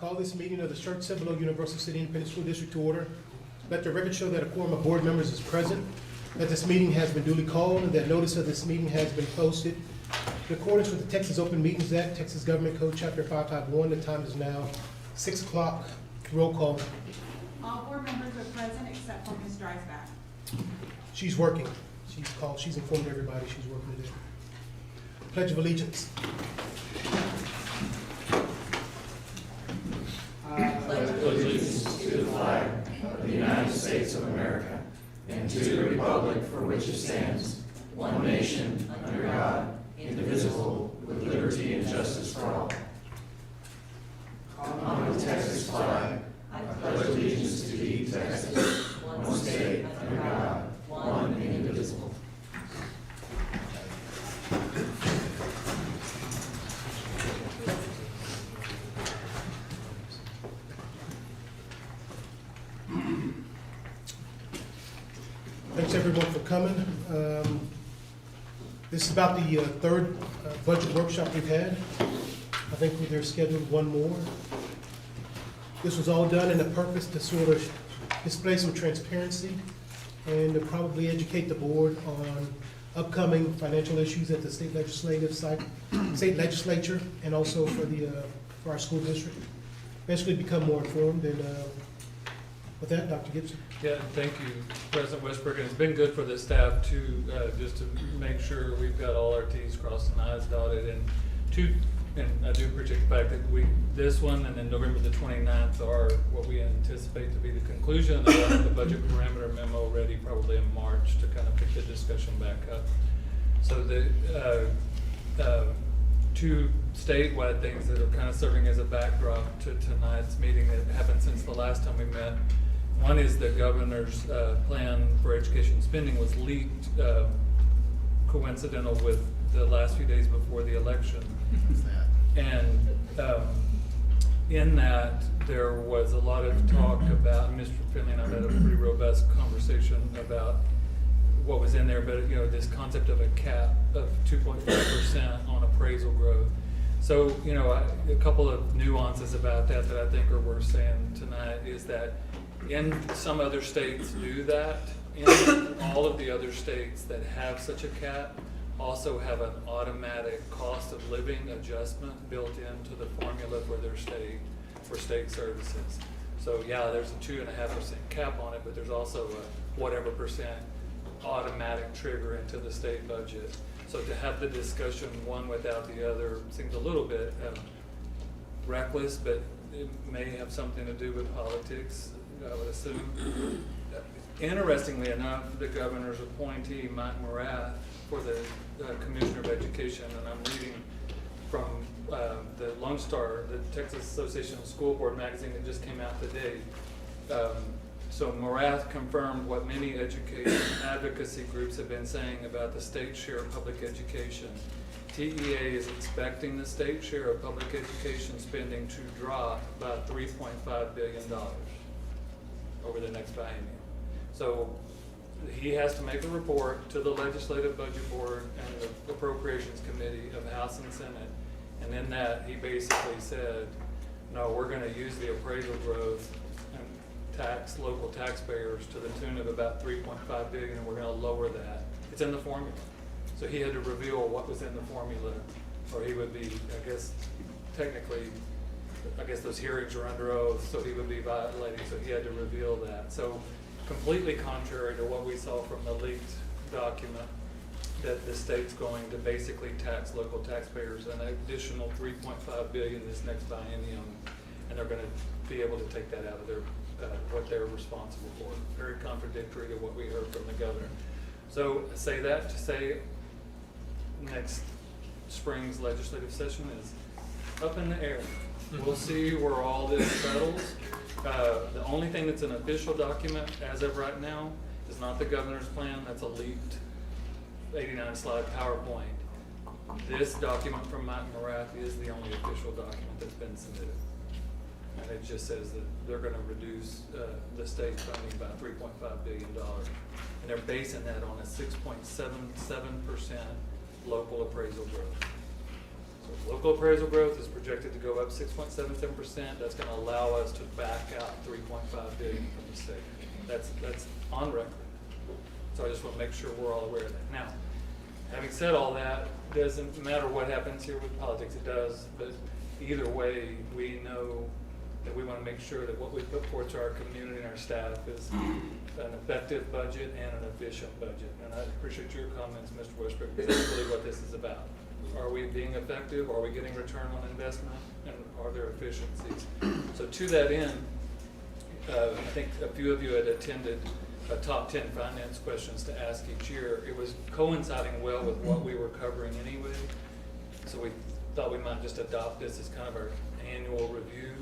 Call this meeting of the Schertz-Cibolo-Universal City Independent School District to order. Let the record show that a quorum of board members is present, that this meeting has been duly called, and that notice of this meeting has been posted. In accordance with the Texas Open Meetings Act, Texas Government Code Chapter 551, the time is now 6 o'clock. Roll call. All board members are present except for Ms. Dreisbach. She's working. She's called. She's informed everybody she's working today. Pledge of Allegiance. Pledge allegiance to the flag of the United States of America and to the republic for which it stands, one nation, under God, indivisible, with liberty and justice for all. On the Texas flag, I pledge allegiance to thee, Texas, one state, under God, one and indivisible. Thanks everyone for coming. This is about the third budget workshop we've had. I think they're scheduled one more. This was all done in a purpose to sort of display some transparency and to probably educate the board on upcoming financial issues at the state legislature and also for our school district. Basically become more informed, and with that, Dr. Gibson. Yeah, thank you, President Westbrook, and it's been good for the staff to just to make sure we've got all our T's crossed and I's dotted, and I do appreciate the fact that this one and then November the 29th are what we anticipate to be the conclusion, and we'll have the budget parameter memo ready probably in March to kind of pick the discussion back up. So the two statewide things that are kind of serving as a backdrop to tonight's meeting that happened since the last time we met. One is the governor's plan for education spending was leaked, coincidental with the last few days before the election. And in that, there was a lot of talk about, Mr. Finley and I had a pretty robust conversation about what was in there, but you know, this concept of a cap of 2.5% on appraisal growth. So, you know, a couple of nuances about that I think are worth saying tonight is that in some other states do that, and all of the other states that have such a cap also have an automatic cost of living adjustment built into the formula for their state services. So yeah, there's a 2.5% cap on it, but there's also a whatever percent automatic trigger into the state budget. So to have the discussion one without the other seems a little bit reckless, but it may have something to do with politics, I would assume. Interestingly enough, the governor's appointee, Mike Morath, for the Commissioner of Education, and I'm reading from the Lone Star, the Texas Association of School Board magazine that just came out today. So Morath confirmed what many education advocacy groups have been saying about the state share of public education. TEA is expecting the state share of public education spending to drop by $3.5 billion over the next biennium. So he has to make a report to the Legislative Budget Board and the Appropriations Committee of House and Senate. And in that, he basically said, no, we're going to use the appraisal growth and tax local taxpayers to the tune of about $3.5 billion, and we're going to lower that. It's in the formula. So he had to reveal what was in the formula, or he would be, I guess, technically, I guess those hearings are under oath, so he would be violating, so he had to reveal that. So completely contrary to what we saw from the leaked document, that the state's going to basically tax local taxpayers an additional $3.5 billion this next biennium, and they're going to be able to take that out of their what they're responsible for. Very contradictory to what we heard from the governor. So I say that to say next spring's legislative session is up in the air. We'll see where all this settles. The only thing that's an official document as of right now is not the governor's plan. That's a leaked 89-slide PowerPoint. This document from Mike Morath is the only official document that's been submitted. And it just says that they're going to reduce the state funding by $3.5 billion. And they're basing that on a 6.77% local appraisal growth. Local appraisal growth is projected to go up 6.77%. That's gonna allow us to back out $3.5 billion from the state. That's on record. So I just wanna make sure we're all aware of that. Now, having said all that, doesn't matter what happens here with politics, it does, but either way, we know that we wanna make sure that what we put forth to our community and our staff is an effective budget and an efficient budget. And I appreciate your comments, Mr. Westbrook, because that's really what this is about. Are we being effective? Are we getting return on investment? And are there efficiencies? So to that end, I think a few of you had attended a top 10 finance questions to ask each year. It was coinciding well with what we were covering anyway. So we thought we might just adopt this as kind of our annual review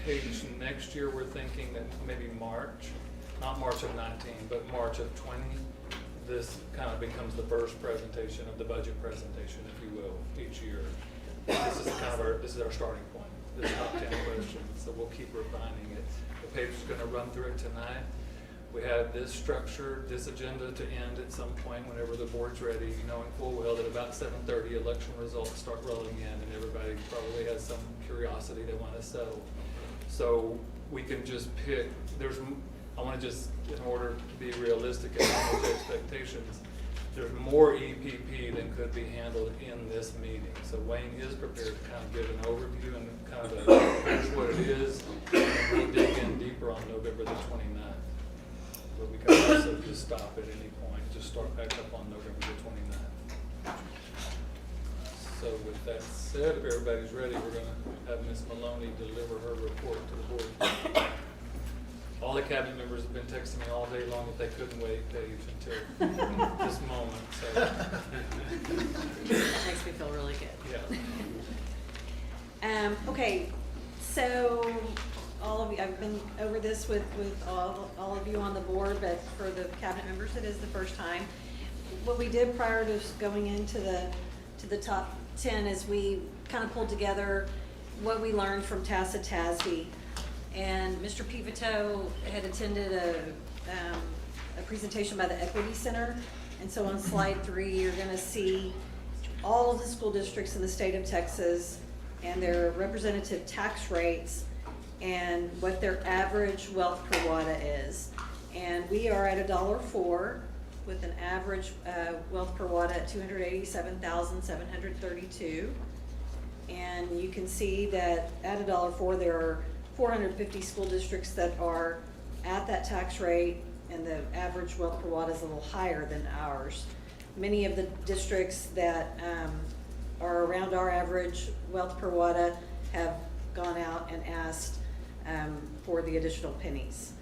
page. Next year, we're thinking that maybe March, not March of 19, but March of 20, this kind of becomes the first presentation of the budget presentation, if you will, each year. This is kind of this is our starting point, this top 10 questions, so we'll keep refining it. The paper's gonna run through it tonight. We have this structure, this agenda to end at some point whenever the board's ready, knowing full well that about 7:30 election results start rolling in and everybody probably has some curiosity they want to settle. So we can just pick, I want to just, in order to be realistic and manage expectations, there's more EPP than could be handled in this meeting. So Wayne is prepared to kind of give an overview and kind of here's what it is, and we'll dig in deeper on November the 29th. But we can also just stop at any point, just start back up on November the 29th. So with that said, if everybody's ready, we're gonna have Ms. Maloney deliver her report to the board. All the cabinet members have been texting me all day long that they couldn't wait, Paige, until this moment, so. That makes me feel really good. Yeah. Okay, so all of you, I've been over this with all of you on the board, but for the cabinet members, it is the first time. What we did prior to going into the top 10 is we kind of pulled together what we learned from TASA TASB. And Mr. Pivito had attended a presentation by the Equity Center. And so on slide 3, you're gonna see all of the school districts in the state of Texas and their representative tax rates and what their average wealth per WADA is. And we are at $1.04 with an average wealth per WADA at $287,732. And you can see that at $1.04 there are 450 school districts that are at that tax rate, and the average wealth per WADA is a little higher than ours. Many of the districts that are around our average wealth per WADA have gone out and asked for the additional pennies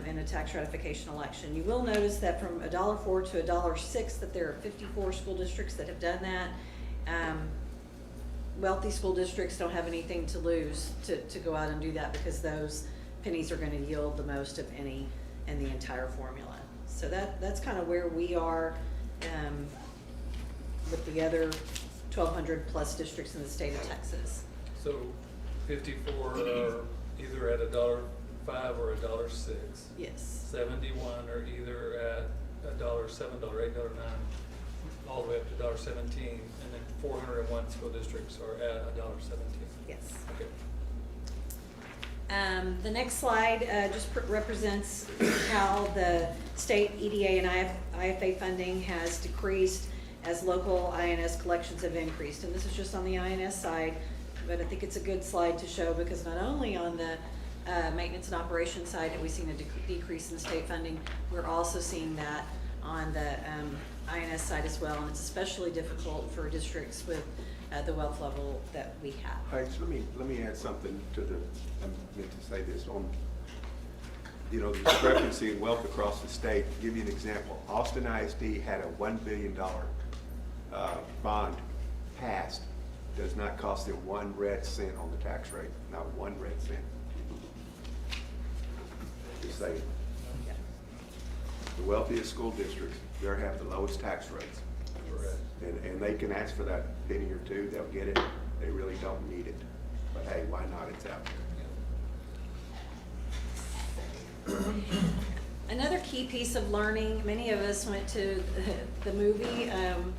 in a tax ratification election. You will notice that from $1.04 to $1.06 that there are 54 school districts that have done that. Wealthy school districts don't have anything to lose to go out and do that, because those pennies are going to yield the most of any in the entire formula. So that's kind of where we are with the other 1,200 plus districts in the state of Texas. So 54 are either at $1.05 or $1.06. Yes. 71 are either at $1.07, $8, $9, all the way up to $1.17, and then 401 school districts are at $1.17. Yes. Okay. The next slide just represents how the state EDA and IFA funding has decreased as local INS collections have increased. And this is just on the INS side, but I think it's a good slide to show, because not only on the maintenance and operations side have we seen a decrease in state funding, we're also seeing that on the INS side as well, and it's especially difficult for districts with the wealth level that we have. All right, so let me add something to I meant to say this on, the discrepancy in wealth across the state. To give you an example, Austin ISD had a $1 billion bond passed. Does not cost them 1 red cent on the tax rate, not 1 red cent. Just saying. Yeah. The wealthiest school districts, they have the lowest tax rates. Correct. And they can ask for that penny or two, they'll get it. They really don't need it. But hey, why not? It's out there. Another key piece of learning, many of us went to the movie,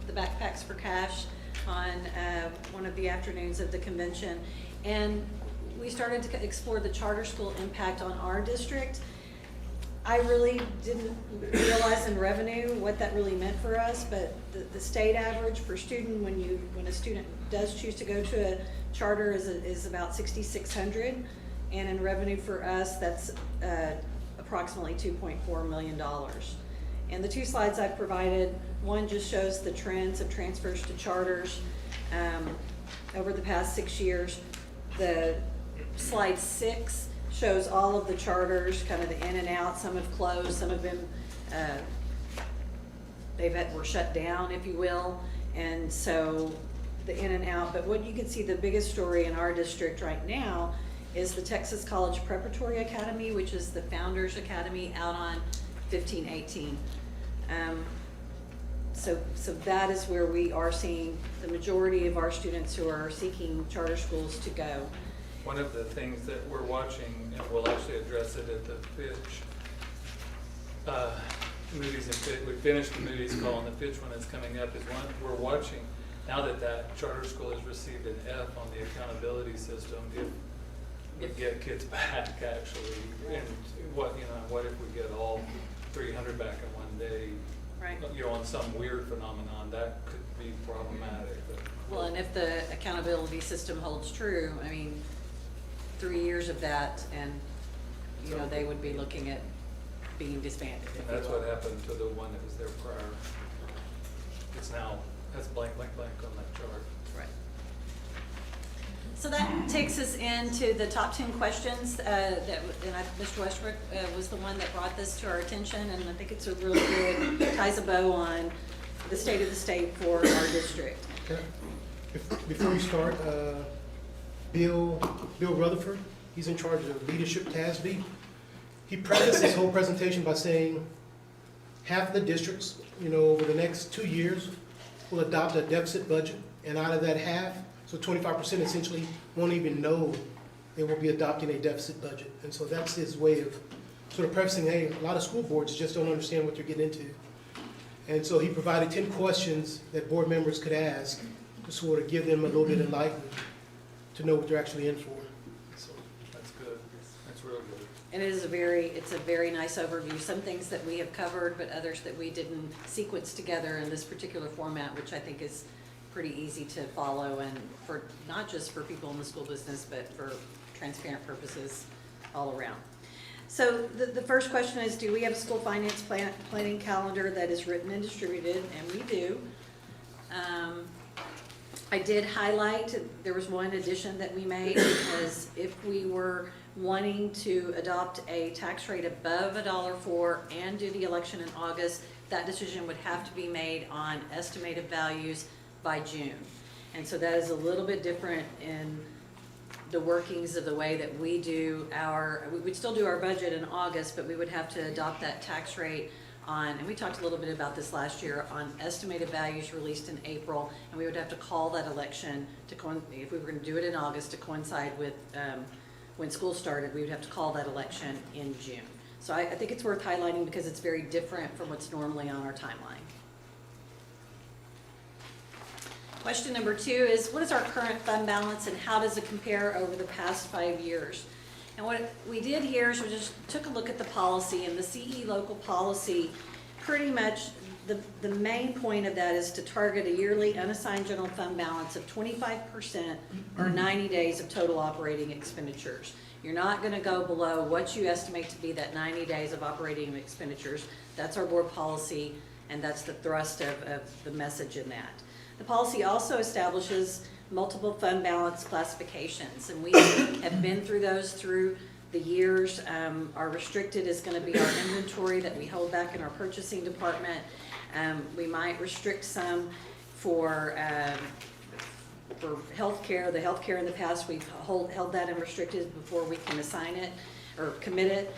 the Backpacks for Cash, on one of the afternoons of the convention, and we started to explore the charter school impact on our district. I really didn't realize in revenue what that really meant for us, but the state average per student, when a student does choose to go to a charter, is about $6,600, and in revenue for us, that's approximately $2.4 million. And the two slides I've provided, one just shows the trends of transfers to charters over the past 6 years. The slide 6 shows all of the charters, kind of the in and out. Some have closed, some have been, were shut down, if you will. And so the in and out, but what you can see, the biggest story in our district right now is the Texas College Preparatory Academy, which is the Founders Academy out on 1518. So that is where we are seeing the majority of our students who are seeking charter schools to go. One of the things that we're watching, and we'll actually address it at the Fitch, Moody's and Fitch, we finished the Moody's call, and the Fitch one is coming up, is one we're watching. Now that that charter school has received an F on the accountability system, if we get kids back actually, and what if we get all 300 back in one day? Right. On some weird phenomenon, that could be problematic. But Well, and if the accountability system holds true, I mean, 3 years of that, and, they would be looking at being disbanded. if you that's will. what happened to the one that was there prior. It's now, that's blank, blank, blank on that chart. Right. So that takes us into the top 10 questions Mr. Westbrook was the one that brought this to our attention, and I think it's a really good, ties a bow on the state of the state for our district. Okay. Before we start, Bill Rutherford, he's in charge of leadership TASB. He prefaced his whole presentation by saying half the districts, over the next 2 years will adopt a deficit budget, and out of that half, so 25% essentially won't even know they will be adopting a deficit budget. And so that's his way of sort of prefacing, hey, a lot of school boards just don't understand what they're getting into. And so he provided 10 questions that board members could ask to sort of give them a little bit enlightened to know what they're actually in for. So, That's good. That's real good. And it's a very nice overview. Some things that we have covered, but others that we didn't sequence together in this particular format, which I think is pretty easy to follow, and for not just for people in the school business, but for transparent purposes all around. So the first question is, do we have a school finance planning calendar that is written and distributed? And we do. I did highlight, there was one addition that we made, because if we were wanting to adopt a tax rate above $1.04 and do the election in August, that decision would have to be made on estimated values by June. And so that is a little bit different in the workings of the way that we do we would still do our budget in August, but we would have to adopt that tax rate on, and we talked a little bit about this last year, on estimated values released in April, and we would have to call that election if we were going to do it in August to coincide with when school started, we would have to call that election in June. So I think it's worth highlighting because it's very different from what's normally on our timeline. Question number 2 is, what is our current fund balance and how does it compare over the past 5 years? And what we did here is we just took a look at the policy, and the CE local policy, pretty much the main point of that is to target a yearly unassigned general fund balance of 25% or 90 days of total operating expenditures. You're not going to go below what you estimate to be that 90 days of operating expenditures. That's our board policy, and that's the thrust of the message in that. The policy also establishes multiple fund balance classifications, and we have been through those through the years. Our restricted is going to be our inventory that we hold back in our purchasing department. We might restrict some for healthcare. The healthcare in the past, we've held that unrestricted before we can assign it or commit it.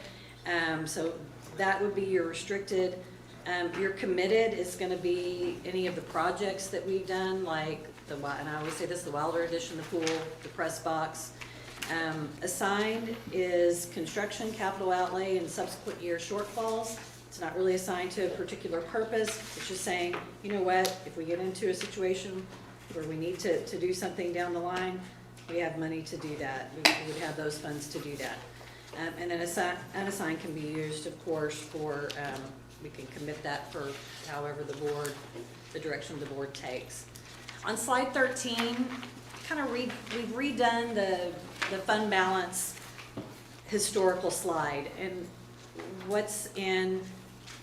So that would be your restricted. Your committed is going to be any of the projects that we've done, like and I always say this, the Wilder addition, the pool, the press box. Assigned is construction, capital outlay, and subsequent year shortfalls. It's not really assigned to a particular purpose. It's just saying, you know what, if we get into a situation where we need to do something down the line, we have money to do that. We would have those funds to do that. And then unassigned can be used, of course, for, we can commit that for however the direction the board takes. On slide 13, we've redone the fund balance historical slide. And what's in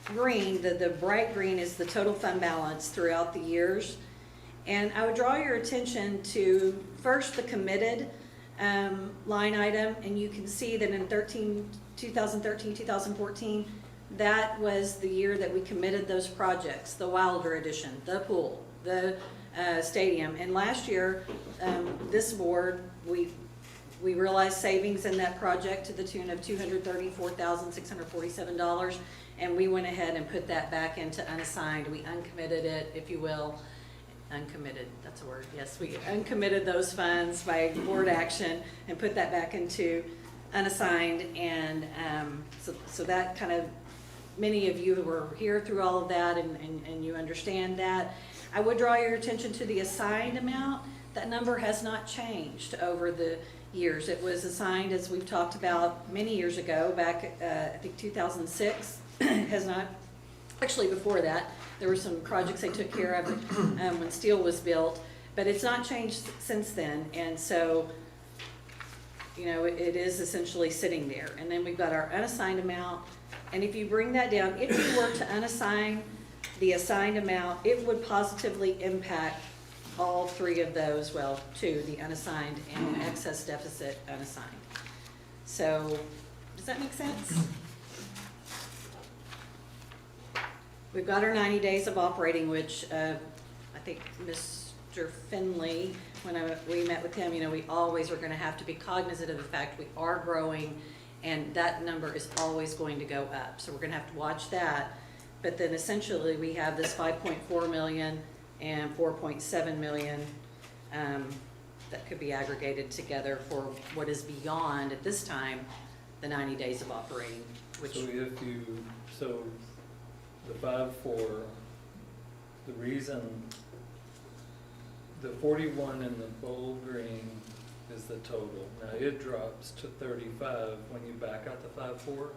green, the bright green is the total fund balance throughout the years. And I would draw your attention to first the committed line item, and you can see that in 2013, 2014, that was the year that we committed those projects, the Wilder addition, the pool, the stadium. And last year, this board, we realized savings in that project to the tune of $234,647, and we went ahead and put that back into unassigned. We uncommitted it, if you will. Uncommitted, that's a word, yes. We uncommitted those funds by board action and put that back into unassigned. And so that kind of, many of you who were here through all of that and you understand that. I would draw your attention to the assigned amount. That number has not changed over the years. It was assigned, as we've talked about many years ago, back I think 2006. Has not, actually before that, there were some projects they took care of when steel was built, but it's not changed since then. And so, it is essentially sitting there. And then we've got our unassigned amount. And if you bring that down, if you were to unassign the assigned amount, it would positively impact all three of those, well, two, the unassigned and excess deficit unassigned. So, does that make sense? We've got our 90 days of operating, which I think Mr. Finley, when we met with him, we always are going to have to be cognizant of the fact we are growing, and that number is always going to go up. So we're going to have to watch that. But then essentially we have this 5.4 million and 4.7 million that could be aggregated together for what is beyond, at this time, the 90 days of operating. Which So the 5.4, the reason, the 41 in the bold green is the total. Now it drops to 35 when you back out the 5.4.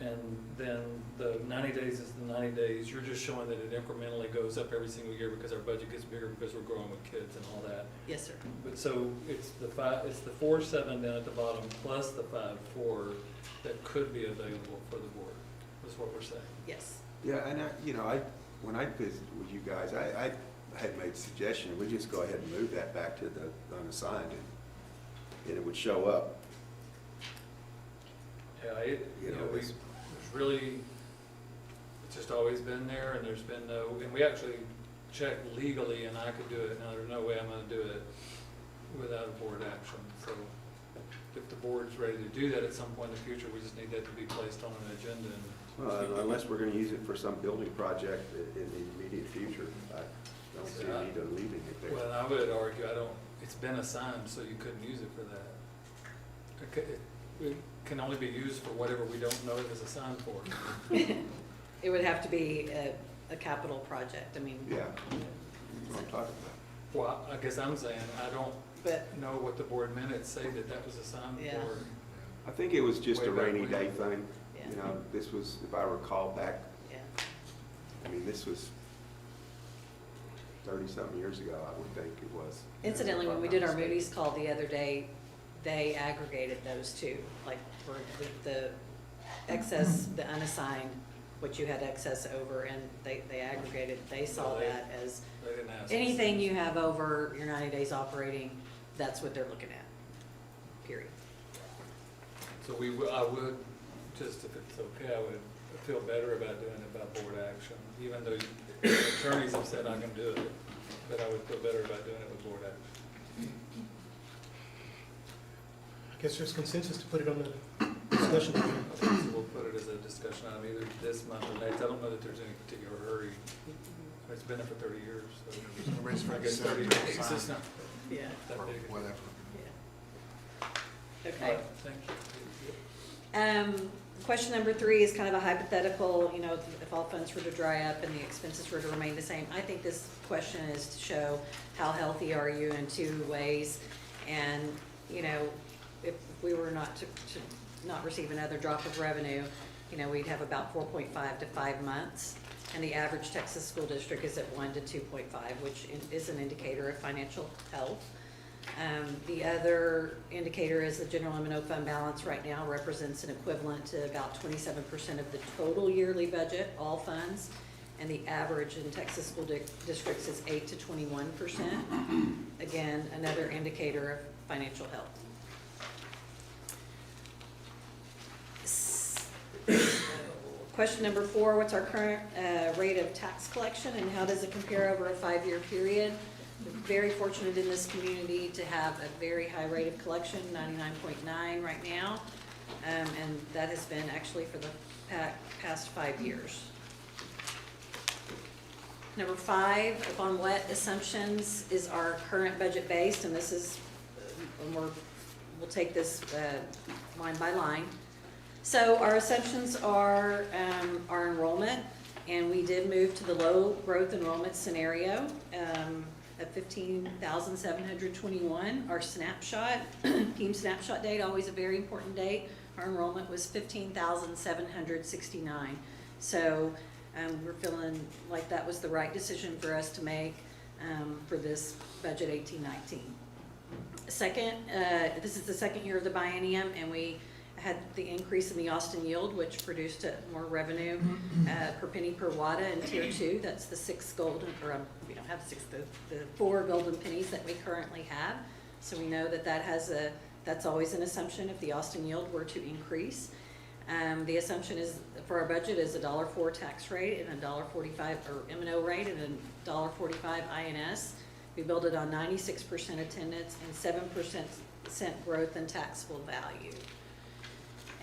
And then the 90 days is the 90 days. You're just showing that it incrementally goes up every single year because our budget gets bigger because we're growing with kids and all that. Yes, sir. But so it's the 4.7 down at the bottom plus the 5.4 that could be available for the board. That's what we're saying. Yes. Yeah, and when I visited with you guys, I had made a suggestion, we just go ahead and move that back to the unassigned, and it would show up. Yeah, it's just always been there, and there's been and we actually checked legally, and I could do it. Now, there's no way I'm gonna do it without a board action. So if the board's ready to do that at some point in the future, we just need that to be placed on an agenda. Unless we're gonna use it for some building project in the immediate future, I don't see a need of leaving it there. Well, I would argue, it's been assigned, so you couldn't use it for that. Okay, it can only be used for whatever we don't know it was assigned for. It would have to be a capital project. I mean. Yeah, that's what I'm talking about. Well, I guess I'm saying, I don't But know what the board minutes say that was assigned Yeah. for. I think it was just Way a back rainy when. day thing. Yeah. This was, if I recall back, yeah. this was 30-something years ago, I would think it was. Incidentally, when we did our Moody's call the other day, they aggregated those two, like for the excess, the unassigned, what you had excess over, and they aggregated, they saw Well, they- that as They didn't ask us. anything you have over your 90 days operating, that's what they're looking at, period. So I would, just if it's okay, I would feel better about doing it by board action, even though attorneys have said I can do it, but I would feel better about doing it with board action. I guess there's consensus to put it on the discussion. So we'll put it as a discussion item either this month or next. I don't know that there's any particular hurry. It's been there for 30 years, so I guess 30 days is not Yeah. that big. Yeah. All Okay. right, thank you. Question number 3 is kind of a hypothetical, you know, if all funds were to dry up and the expenses were to remain the same. I think this question is to show how healthy are you in 2 ways. And, you know, if we were not to not receive another drop of revenue, you know, we'd have about 4.5 to 5 months. And the average Texas school district is at 1 to 2.5, which is an indicator of financial health. The other indicator is the general M&O fund balance right now represents an equivalent to about 27% of the total yearly budget, all funds, and the average in Texas school districts is 8 to 21%. Again, another indicator of financial health. Question number 4, what's our current rate of tax collection and how does it compare over a 5-year period? We're very fortunate in this community to have a very high rate of collection, 99.9 right now, and that has been actually for the past 5 years. Number 5, upon what assumptions is our current budget based? And this is, we'll take this line by line. So our assumptions are our enrollment, and we did move to the low growth enrollment scenario at 15,721. Our snapshot, team snapshot date, always a very important date. Our enrollment was 15,769. So we're feeling like that was the right decision for us to make for this budget 18-19. Second, this is the second year of the biennium, and we had the increase in the Austin yield, which produced more revenue per penny per WADA in tier 2. That's the 6 golden, or we don't have 6, the 4 golden pennies that we currently have. So we know that that's always an assumption if the Austin yield were to increase. The assumption is for our budget is a $1.04 tax rate and a $1.45 or M&O rate and a $1.45 INS. We build it on 96% attendance and 7% growth in taxable value.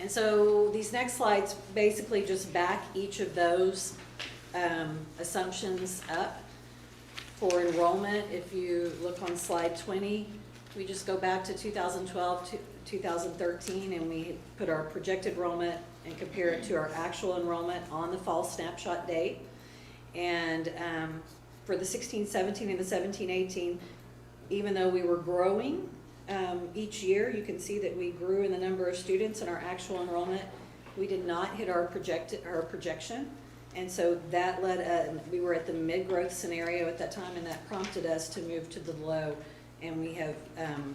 And so these next slides basically just back each of those assumptions up. For enrollment, if you look on slide 20, we just go back to 2012 to 2013 and we put our projected enrollment and compare it to our actual enrollment on the fall snapshot date. And for the 16-17 and the 17-18, even though we were growing each year, you can see that we grew in the number of students and our actual enrollment. We did not hit our projection, and so that led, we were at the mid-growth scenario at that time, and that prompted us to move to the low, and we have,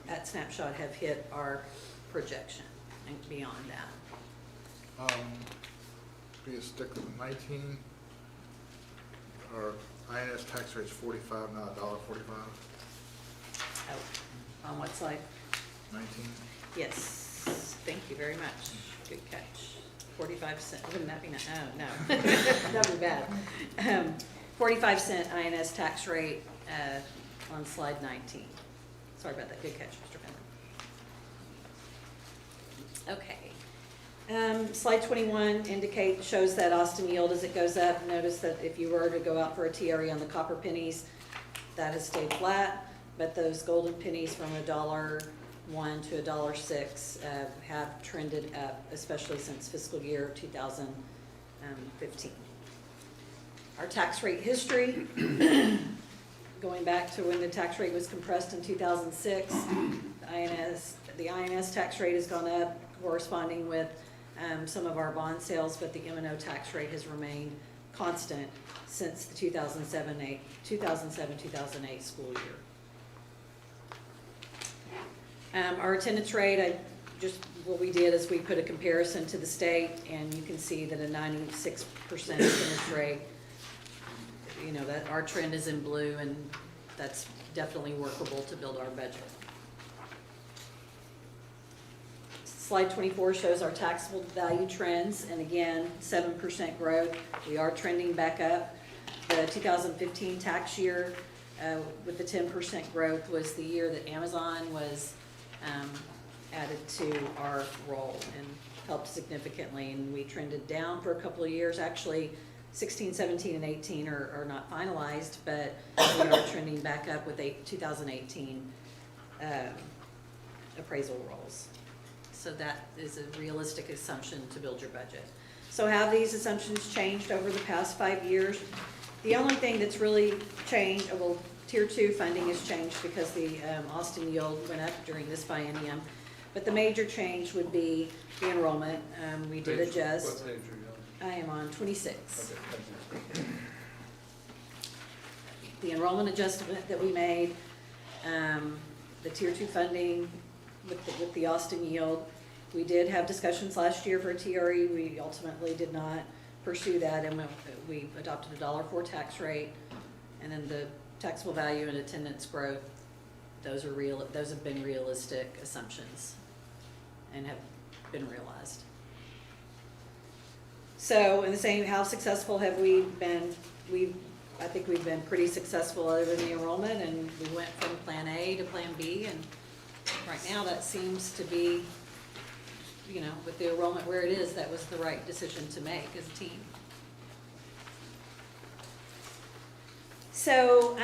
at Snapshot, have hit our projection and beyond that. Be a stick with 19. Our INS tax rate's 45, not $1.45. Oh, on what slide? 19. Yes, thank you very much. Good catch. 45 cent, wouldn't that be, no, that'd be bad. 45 cent INS tax rate on slide 19. Sorry about that, good catch, Mr. Fenner. Okay. Slide 21 shows that Austin yield as it goes up. Notice that if you were to go out for a TRE on the copper pennies, that has stayed flat, but those golden pennies from $1.01 to $1.06 have trended up, especially since fiscal year 2015. Our tax rate history, going back to when the tax rate was compressed in 2006, the INS tax rate has gone up, corresponding with some of our bond sales, but the M&O tax rate has remained constant since the 2007-2008 school year. Our attendance rate, what we did is we put a comparison to the state, and you can see that a 96% attendance rate, you know, that our trend is in blue, and that's definitely workable to build our budget. Slide 24 shows our taxable value trends, and again, 7% growth. We are trending back up. The 2015 tax year with the 10% growth was the year that Amazon was added to our roll and helped significantly, and we trended down for a couple of years. Actually, 16, 17, and 18 are not finalized, but we are trending back up with 2018 appraisal rolls. So that is a realistic assumption to build your budget. So have these assumptions changed over the past 5 years? The only thing that's really changed, well, Tier 2 funding has changed because the Austin yield went up during this biennium. But the major change would be the enrollment. We did What adjust. page are you I am on 26. on? Okay, thank you. The enrollment adjustment that we made, the Tier 2 funding with the Austin yield. We did have discussions last year for TRE. We ultimately did not pursue that, and we adopted a $1.04 tax rate. And then the taxable value and attendance growth, those have been realistic assumptions and have been realized. So in the same, how successful have we been? I think we've been pretty successful other than the enrollment, and we went from Plan A to Plan B, and right now that seems to be, you know, with the enrollment where it is, that was the right decision to make as a team. So,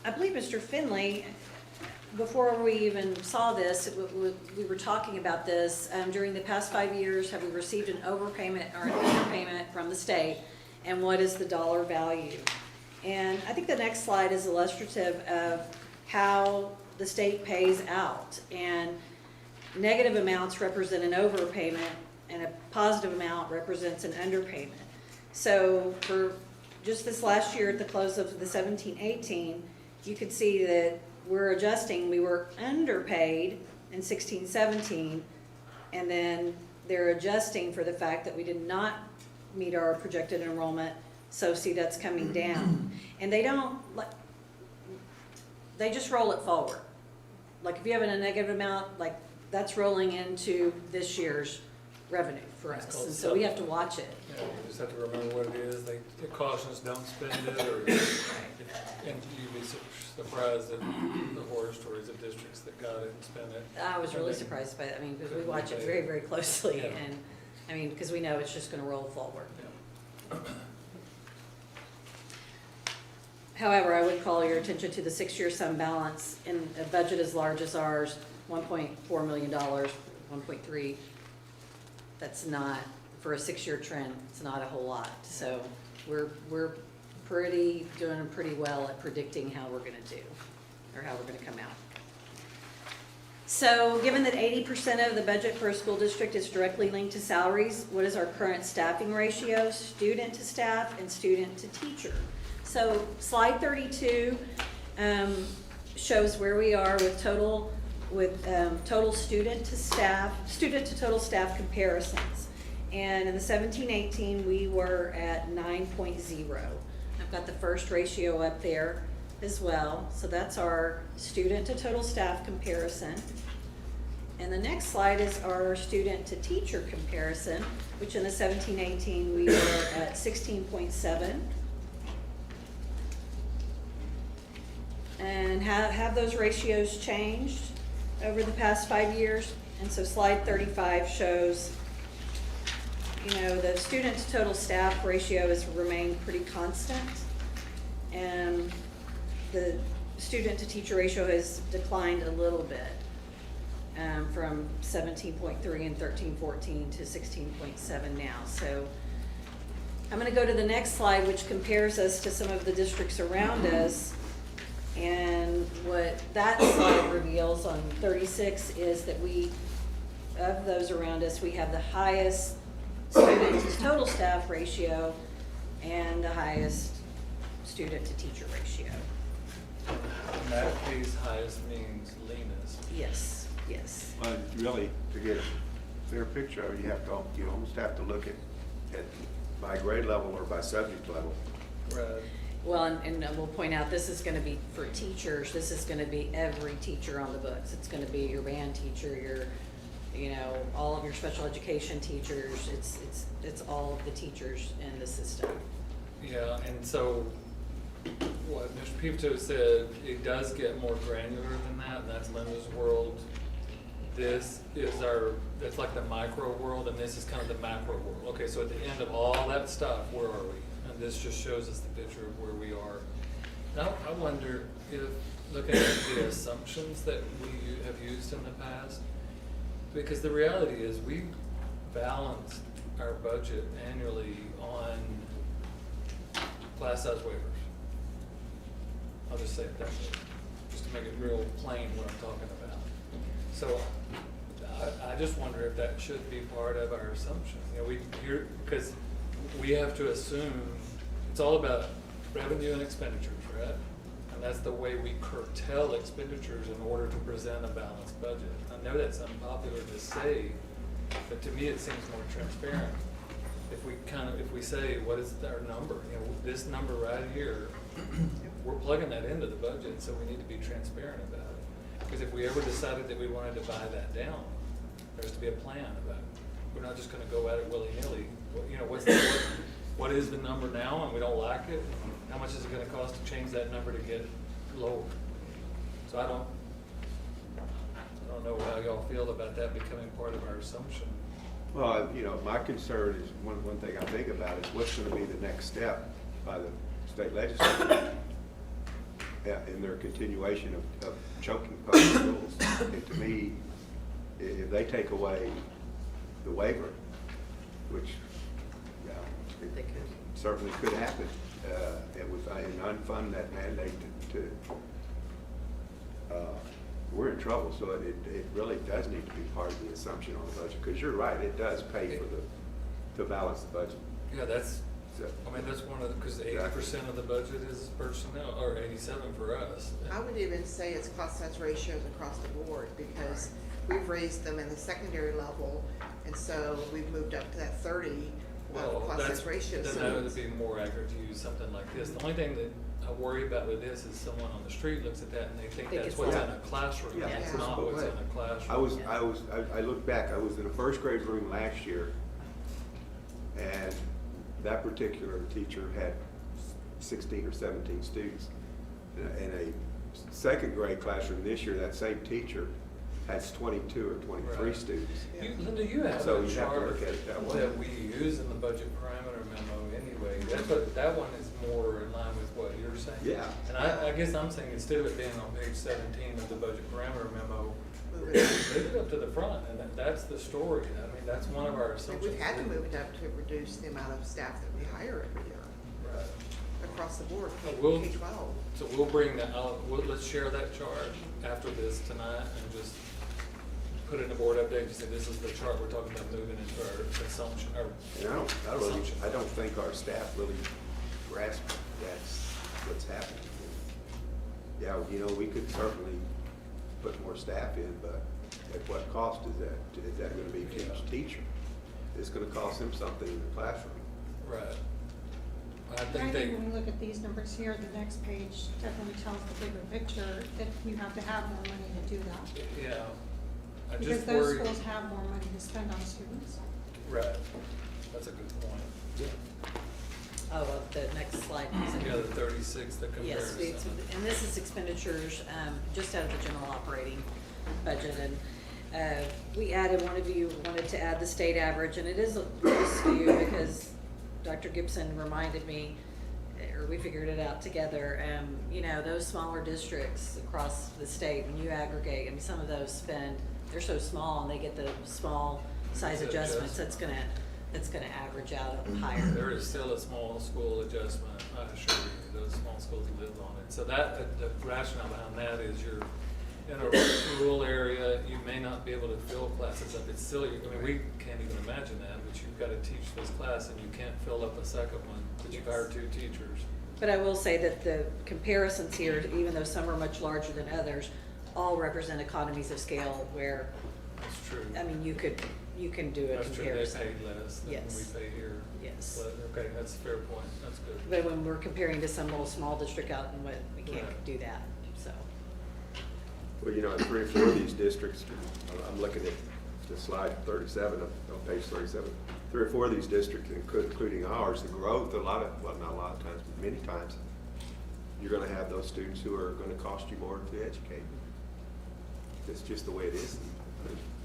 I believe Mr. Finley, before we even saw this, we were talking about this, during the past 5 years, have we received an overpayment or an underpayment from the state, and what is the dollar value? And I think the next slide is illustrative of how the state pays out, and negative amounts represent an overpayment, and a positive amount represents an underpayment. So for just this last year, at the close of the 17-18, you could see that we're adjusting. We were underpaid in 16-17, and then they're adjusting for the fact that we did not meet our projected enrollment, so see that's coming down. And they don't, they just roll it forward. Like if you have a negative amount, like that's rolling into this year's revenue for It's us, called and so we have to watch it. Yeah, we just have to remember what it is. They caution us, don't spend it, or, and you'd be surprised at the horror stories of districts that got it and spent it. I was really And then surprised by that, I mean, because we couldn't watch it repay very, it. very closely, Yeah. and, I mean, because we know it's just gonna roll forward. Yeah. However, I would call your attention to the 6-year sum balance in a budget as large as ours, $1.4 million, 1.3. That's not, for a 6-year trend, it's not a whole lot. So we're doing pretty well at predicting how we're gonna do, or how we're gonna come out. So given that 80% of the budget for a school district is directly linked to salaries, what is our current staffing ratio, student to staff and student to teacher? So slide 32 shows where we are with total student to total staff comparisons. And in the 17-18, we were at 9.0. I've got the first ratio up there as well. So that's our student to total staff comparison. And the next slide is our student to teacher comparison, which in the 17-18, we were at 16.7. And have those ratios changed over the past 5 years? And so slide 35 shows, you know, the student to total staff ratio has remained pretty constant. And the student to teacher ratio has declined a little bit, from 17.3 and 13-14 to 16.7 now. So I'm gonna go to the next slide, which compares us to some of the districts around us. And what that slide reveals on 36 is that of those around us, we have the highest student to total staff ratio and the highest student to teacher ratio. In that case, highest means leanest. Yes, yes. Well, really, to get a clear picture of it, you almost have to look at by grade level or by subject level. Right. Well, and we'll point out, this is gonna be for teachers, this is gonna be every teacher on the books. It's gonna be your band teacher, your, all of your special education teachers, it's all of the teachers in the system. Yeah, and so what Mr. Pivto said, it does get more granular than that, and that's Linda's world. This is that's like the micro world, and this is kind of the macro world. Okay, so at the end of all that stuff, where are we? And this just shows us the picture of where we are. Now, I wonder if, looking at the assumptions that we have used in the past, Because the reality is, we balance our budget annually on class size waivers. I'll just say it that way, just to make it real plain what I'm talking about. So I just wonder if that should be part of our assumption. You know, because we have to assume, it's all about revenue and expenditures, right? And that's the way we curtail expenditures in order to present a balanced budget. I know that's unpopular to say, but to me it seems more transparent. If we say, what is our number? You know, this number right here, we're plugging that into the budget, so we need to be transparent about it. Because if we ever decided that we wanted to buy that down, there has to be a plan about it. We're not just gonna go at it willy-nilly. You know, what is the number now and we don't like it? How much is it gonna cost to change that number to get lower? So I don't know how y'all feel about that becoming part of our assumption. Well, you know, my concern is, one thing I think about is what's gonna be the next step by the state legislature in their continuation of choking public schools. And to me, if they take away the waiver, which, yeah, it certainly could happen, and unfund that mandate we're in trouble. So it really does need to be part of the assumption on the budget, because you're right, it does pay for to balance the budget. Yeah, that's, So- I mean, that's one of the, because 80% of the budget is personnel, or 87 for us. I would even say it's cost size ratios across the board, because we've raised them in the secondary level, and so we've moved up to that 30 Well, cost size ratios. then that would be more accurate to use something like this. The only thing that I worry about with this is someone on the street looks at that and they think that's it's what's in not. a classroom. Yeah, It's it's not supposed what's in to. a classroom. I look back, I was in a first grade room last year, and that particular teacher had 16 or 17 students. In a second grade classroom this year, that same teacher has 22 or 23 Right. students. Linda, you have So a you have to chart look at it that way. that we use in the budget parameter memo anyway. That one is more in line with what you're saying. Yeah. And I guess I'm saying, instead of it being on page 17 of the budget parameter memo, Move it up. move it up to the front, and that's the story. I mean, that's one of our And assumptions. we've had to move it up to reduce the amount of staff that we hire every year, Right. across the board, We'll- K-12. So we'll bring that, let's share that chart after this tonight and just put it in a board update and say, this is the chart we're talking about moving into our assumption, our And assumption. I don't think our staff really grasp that's what's happening. Yeah, you know, we could certainly put more staff in, but at what cost is that? Is that gonna be to each teacher? It's gonna cost them something in the classroom. Right. I I think think when we look at these numbers here, the next page definitely tells the bigger picture, that you have to have more money to do that. yeah. I Because just those worry. schools have more money to spend on students. Right. That's a good point. Oh, the next slide. Yeah, the 36, the Yes, comparison. and this is expenditures, just out of the general operating budget, and, we added, one of you wanted to add the state average, and it is a little skew because Dr. Gibson reminded me, or we figured it out together, you know, those smaller districts across the state, when you aggregate, I mean, some of those spend, they're so small and they get the small size It's adjustments, adjustment. that's gonna average out higher. There is still a small school adjustment, I assure you, those small schools live on it. So the rationale behind that is you're in a rural area, you may not be able to fill classes up. It's silly, I mean, we can't even imagine that, but you've gotta teach this class and you can't fill up a second one, but you've hired 2 teachers. But I will say that the comparisons here, even though some are much larger than others, all represent economies of scale where, That's true. I mean, you can do a That's true, they comparison. paid less than we Yes. pay here. Yes. But, okay, that's a fair point, that's good. But when we're comparing to some little small district out in what, we can't Right. do that, so. Well, you know, in 3 or 4 of these districts, I'm looking at the slide 37, on page 37. 3 or 4 of these districts, including ours, the growth, not a lot of times, but many times, you're gonna have those students who are gonna cost you more to educate. It's just the way it is.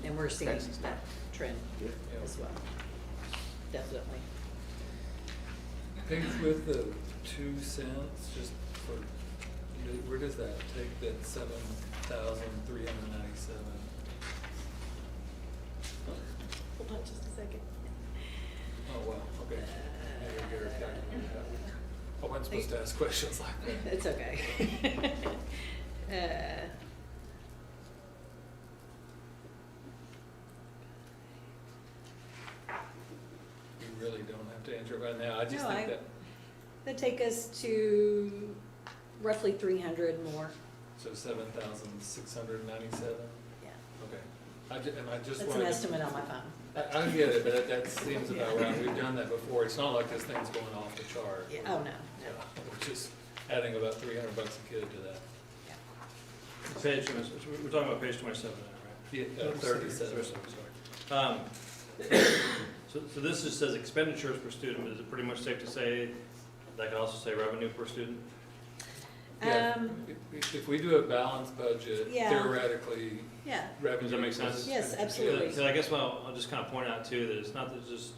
And we're seeing Texas. that trend Yeah. as well, definitely. Page with the 2 cents, just for, where does that take that 7,397? Hold on just a second. Oh, wow, okay. Maybe get her calculator out. I wasn't supposed to ask questions like that. It's okay. You really don't have to answer it right now. I just No, think that, That'd take us to roughly 300 more. so 7,697? Yeah. Okay. And I just That's an wanted to. estimate on my phone. I get it, but that seems about right. We've done that before. It's not like this thing's going off the chart. Yeah, oh, no, Yeah, no. we're just adding about $300 a kid to that. Yeah. Page, we're talking about page 27 now, right? Yeah, 37. Sorry. So this just says expenditures per student, but is it pretty much safe to say, that could also say revenue per student? Yeah, if we do a balanced budget, Yeah. theoretically, Yeah, revenue. Does that make sense? is- Yes, is- absolutely. So I guess I'll just kind of point out too, that it's not that just,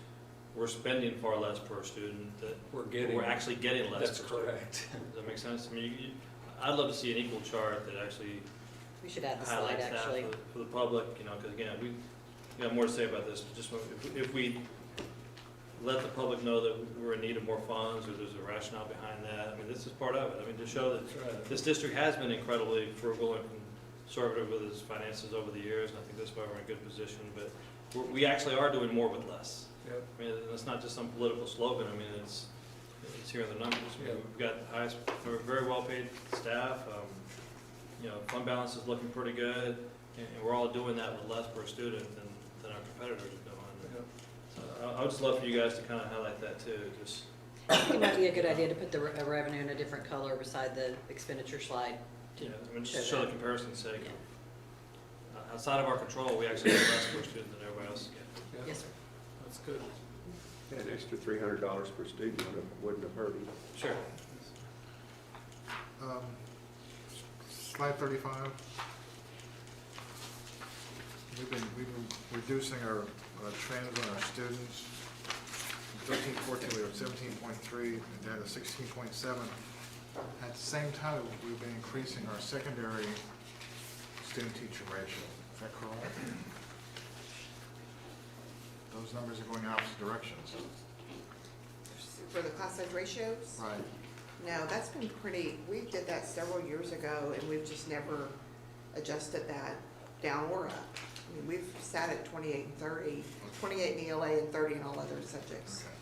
we're spending far less per student, that We're actually getting less That's per student. correct. Does that make sense? I mean, I'd love to see an equal chart that actually we should add the slide, highlights that actually. for the public, you know, because again, we have more to say about this, but just if we let the public know that we're in need of more funds, or there's a rationale behind that, I mean, this is part of it. I mean, to show that That's right. this district has been incredibly frugal and conservative with its finances over the years, and I think that's why we're in a good position, but we actually are doing more with less. Yep. I mean, it's not just some political slogan, I mean, it's here in the numbers. Yeah. We've got the highest, we're very well-paid staff, you know, fund balance is looking pretty good, and we're all doing that with less per student than our competitors are doing. Yep. So I would just love for you guys to kind of highlight that too, just, I think it might be a good idea to put the revenue in a different color beside the expenditure slide. to you know, I mean, just show to show the that. comparison's sake. Yeah. Outside of our control, we actually have less per student than everybody else. Yeah, Yes, sir. That's good. An extra $300 per student wouldn't have hurt him. Sure. Slide 35. We've been reducing our trends on our students. In 13-14, we were at 17.3 and down to 16.7. At the same time, we've been increasing our secondary student-teacher ratio. Is that correct? Those numbers are going in opposite directions. For the class size ratios? Right. No, that's been pretty, we did that several years ago, and we've just never adjusted that down or up. I mean, we've sat at 28 and 30, 28 in ELA and 30 in all other subjects. Okay.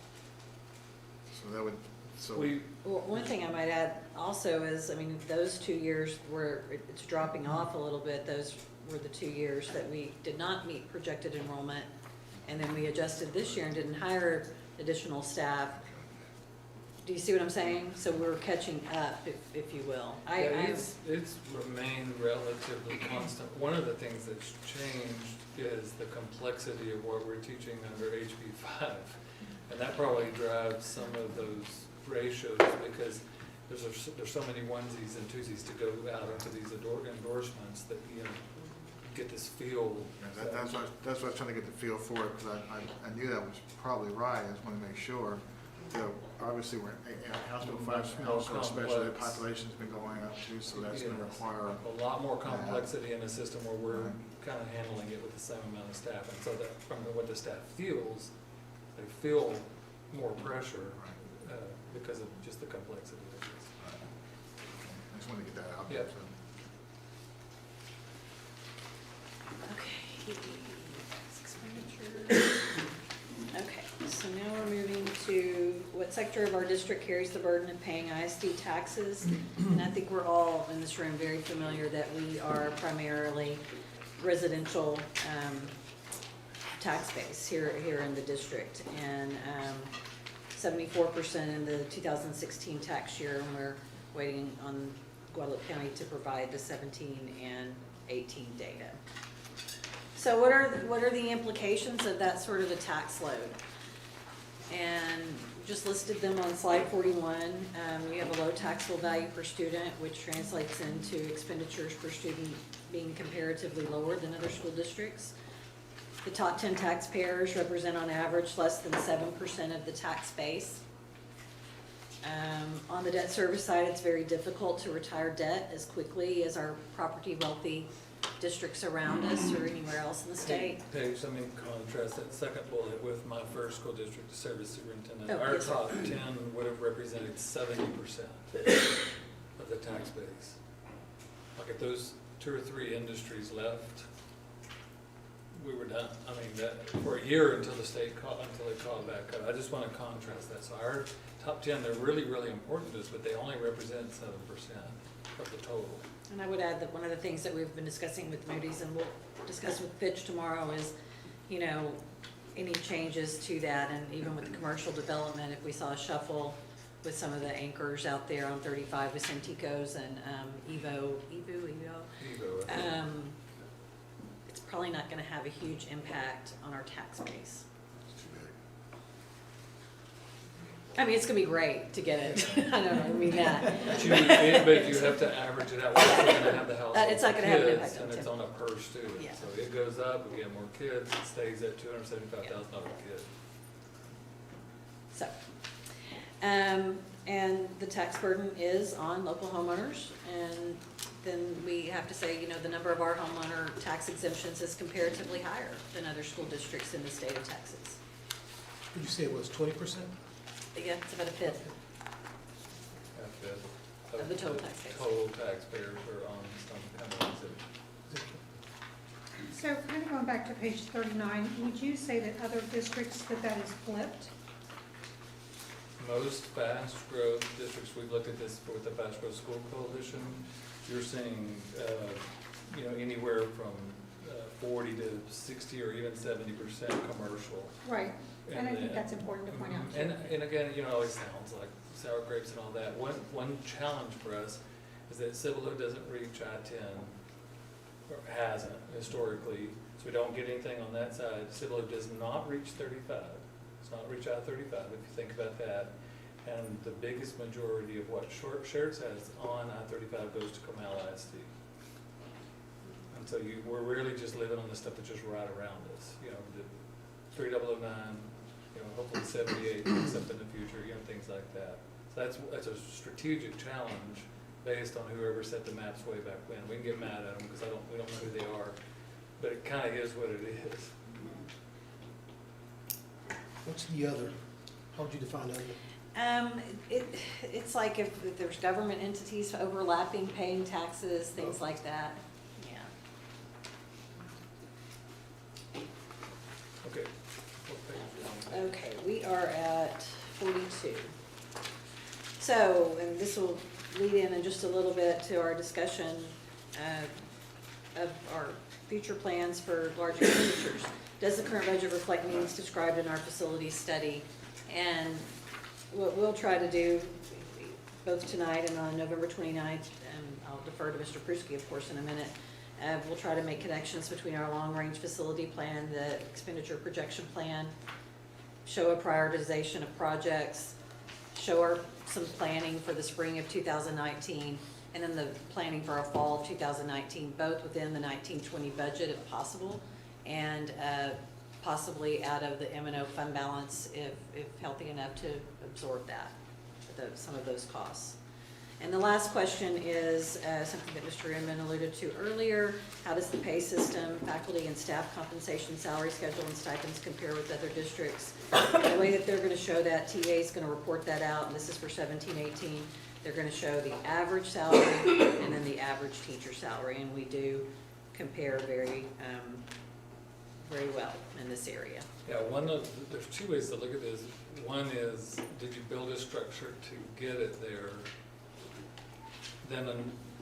So that would, so. Well, one thing I might add also is, I mean, those 2 years where it's dropping off a little bit, those were the 2 years that we did not meet projected enrollment. And then we adjusted this year and didn't hire additional staff. Do you see what I'm saying? So we're catching up, if you will. Yeah, it's remained relatively constant. One of the things that's changed is the complexity of what we're teaching under HB 5. And that probably drives some of those ratios, because there's so many onesies and twosies to go out into these endorsements that, you know, get this feel. Yeah, that's what I was trying to get the feel for it, because I knew that was probably right. I just wanted to make sure. So obviously, we're Hospital 5 also special ed population's been going up too, so that's going to require. A lot more complexity in a system where we're kind of handling it with the same amount of staff. And so that from what the staff feels, they feel more pressure because of just the complexity of this. I just wanted to get that out there. Yep. So. Okay. Expenditure. Okay, so now we're moving to what sector of our district carries the burden of paying ISD taxes? And I think we're all in this room very familiar that we are primarily residential tax base here in the district. And 74% in the 2016 tax year, and we're waiting on Guadalupe County to provide the 17 and 18 data. So what are the implications of that sort of a tax load? And just listed them on slide 41. We have a low taxable value per student, which translates into expenditures per student being comparatively lower than other school districts. The top 10 taxpayers represent on average less than 7% of the tax base. On the debt service side, it's very difficult to retire debt as quickly as our property wealthy districts around us or anywhere else in the state. Paige, let me contrast that second bullet with my first school district service superintendent. Oh, Our yes, sir. top 10 would have represented 70% of the tax base. Like if those 2 or 3 industries left, we were done. I mean, that, for a year until they called back up. I just want to contrast that. So our top 10, they're really, really important to us, but they only represent 7% of the total. And I would add that one of the things that we've been discussing with Moody's and we'll discuss with Fitch tomorrow is, you know, any changes to that, and even with the commercial development, if we saw a shuffle with some of the anchors out there on 35 with Centicos and Evo, it's probably not gonna have a huge impact on our tax base. I mean, it's gonna be great to get it. I don't mean that. But you have to average it out. We're also gonna have the household It's not gonna have an kids, impact on and it's Tim. on a per student. Yeah. So it goes up, we get more kids, it stays at $275,000 a kid. So, and the tax burden is on local homeowners, and then we have to say, you know, the number of our homeowner tax exemptions is comparatively higher than other school districts in the state of Texas. Did you say it was 20%? Yeah, it's about a fifth of the total tax base. Total taxpayers are on some kind of exemption. So kind of going back to page 39, would you say that other districts that is flipped? Most fast growth districts, we've looked at this with the Fast Growth School Coalition, you're seeing, you know, anywhere from 40 to 60 or even 70% commercial. Right, and I think then- that's important to point out too. And again, you know, it always sounds like sour grapes and all that. One challenge for us is that Cibolo doesn't reach I-10, or hasn't historically, so we don't get anything on that side. Cibolo does not reach 35. It's not reach I-35, if you think about that. And the biggest majority of what Schertz has on I-35 goes to Comal ISD. And so we're really just living on the stuff that's just right around us. You know, the 3009, you know, hopefully 78, except in the future, you know, things like that. So that's a strategic challenge based on whoever set the maps way back when. We can get mad at them because we don't know who they are, but it kind of is what it is. What's the other? How would you define other? It's like if there's government entities overlapping, paying taxes, things like that, yeah. Okay. What page are you on? Okay, we are at 42. So, and this will lead in just a little bit to our discussion of our future plans for large expenditures. Does the current budget reflect needs described in our facilities study? And what we'll try to do, both tonight and on November 29th, and I'll defer to Mr. Pruski, of course, in a minute, we'll try to make connections between our long-range facility plan, the expenditure projection plan, show a prioritization of projects, show some planning for the spring of 2019, and then the planning for our fall of 2019, both within the 19-20 budget if possible, and possibly out of the M&O fund balance if healthy enough to absorb that, some of those costs. And the last question is something that Mr. Inman alluded to earlier. How does the pay system, faculty and staff compensation, salary schedule, and stipends compare with other districts? The way that they're going to show that, TA is going to report that out, and this is for 17-18. They're going to show the average salary and then the average teacher salary, and we do compare very well in this area. Yeah, there's two ways to look at this. One is, did you build a structure to get it there? Then,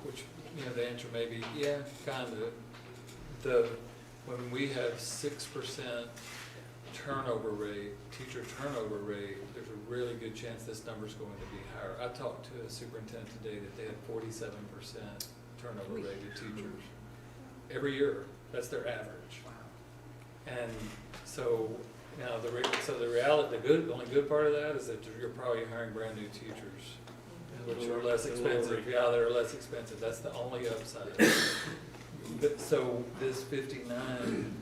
which, you know, the answer may be, yeah, kind of. When we have 6% turnover rate, teacher turnover rate, there's a really good chance this number's going to be higher. I talked to a superintendent today that they had 47% turnover rate of teachers. Every year, that's their average. And so, now the reality, the only good part of that is that you're probably hiring brand new teachers, which are less expensive. Yeah, they're less expensive. That's the only upside. But so this 59,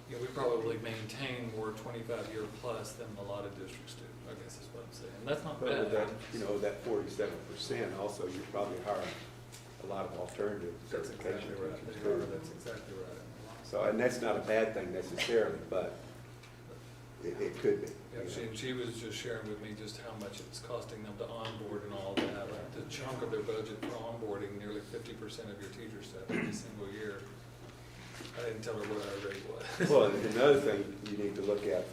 you know, we probably maintain more 25-year plus than a lot of districts do, I guess is what I'm saying. And that's not But with bad. that, you know, that 47%, also, you're probably hiring a lot of alternative That's certification. exactly right. which is They are. good. That's exactly right. So, and that's not a bad thing necessarily, but it could be. Yeah, she was just sharing with me just how much it's costing them to onboard and all that. Like the chunk of their budget for onboarding, nearly 50% of your teacher staff every single year. I didn't tell her what our rate was. Well, another thing you need to look at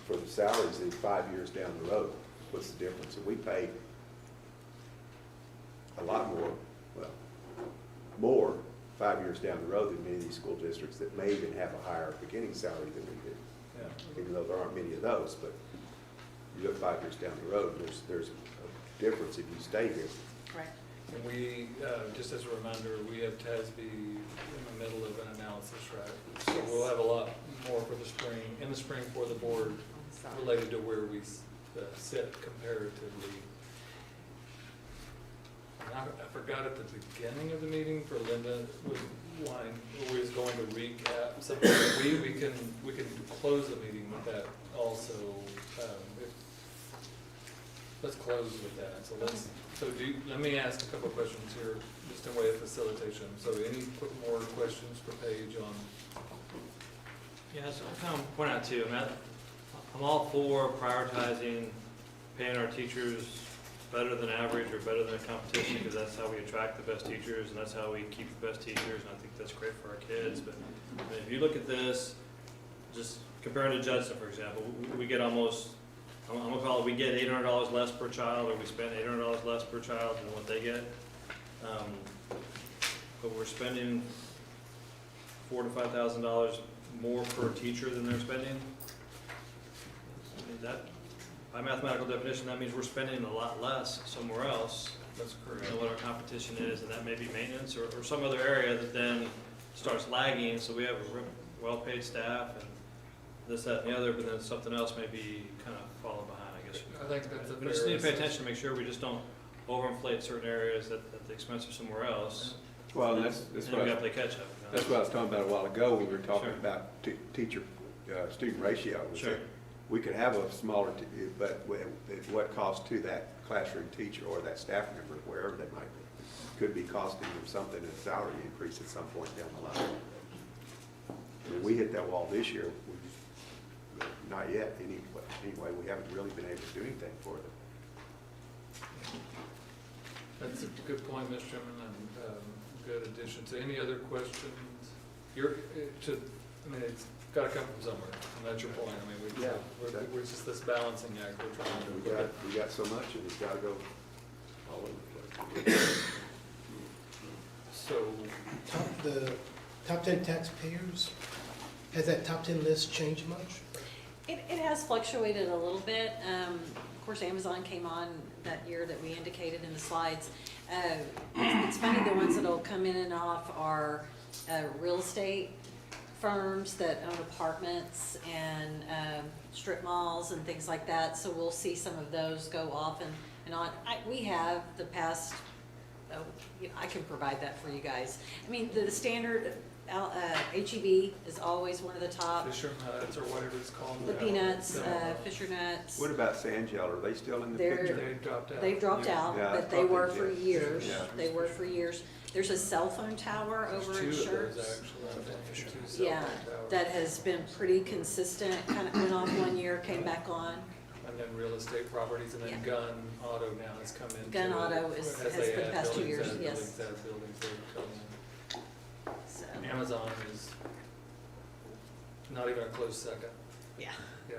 for the salaries is 5 years down the road. What's the difference? And we pay a lot more 5 years down the road than many of these school districts that may even have a higher beginning salary than we do. Yeah. Even though there aren't many of those, but you look 5 years down the road, there's a difference if you stay here. Right. And we, just as a reminder, we have TASB in the middle of an analysis, right? So we'll have a lot more for the spring, in the spring for the board related to where we sit comparatively. And I forgot at the beginning of the meeting for Linda was going to recap something. We can close the meeting with that also. Let's close with that. So let me ask a couple of questions here, just in way of facilitation. So any more questions for Paige on? Yeah, so I kind of point out too, I'm all for prioritizing paying our teachers better than average or better than competition, because that's how we attract the best teachers and that's how we keep the best teachers, and I think that's great for our kids. But I mean, if you look at this, just comparing to Judson, for example, we get almost, I'm gonna call it, we get $800 less per child, or we spend $800 less per child than what they get. But we're spending $4,000 to $5,000 more per teacher than they're spending. I mean, that, by mathematical definition, that means we're spending a lot less somewhere else. That's correct. Than what our competition is, and that may be maintenance or some other area that then starts lagging. So we have a well-paid staff and this, that, and the other, but then something else may be kind of falling behind, I guess. I think that's a We just fair need to pay attention assessment. to make sure we just don't overinflate certain areas at the expense of somewhere else. Well, that's And what we I gotta play catch up. that's what I was talking about a while ago when we were talking Sure. about teacher-student ratio. was Sure. that We could have a smaller, but at what cost to that classroom teacher or that staff member, wherever they might be, could be costing them something in salary increase at some point down the line. I mean, we hit that wall this year. Not yet, anyway, we haven't really been able to do anything for them. That's a good point, Mr. Chairman, and good addition. So any other questions? It's got to come from somewhere, and that's your point. I mean, Yeah. we're just this balancing act we're trying to look at. We got so much and it's gotta go all over the place. So, The top 10 taxpayers, has that top 10 list changed much? It has fluctuated a little bit. Of course, Amazon came on that year that we indicated in the slides. It's funny, the ones that'll come in and off are real estate firms that own apartments and strip malls and things like that. So we'll see some of those go off and on. We have the past, I can provide that for you guys. I mean, the standard HEB is always one of the top. Fisher Nuts or whatever it's called. The peanuts, Fisher Nuts. What about Sandgel? Are they still in the They're- picture? They dropped out. They've dropped out, Yeah, I but they thought were they for did. years. Yeah. They were for years. There's a cell phone tower There's over two in of those, Schertz. actually, I think, two cell Yeah, phone towers. that has been pretty consistent, kind of went off one year, came back on. And then real estate properties, and then Yeah. Gun Auto now has come in. Gun Auto has they for the add past 2 buildings, years, add yes. buildings, add buildings, they come in. So, Amazon is not even a close second, yeah. yeah.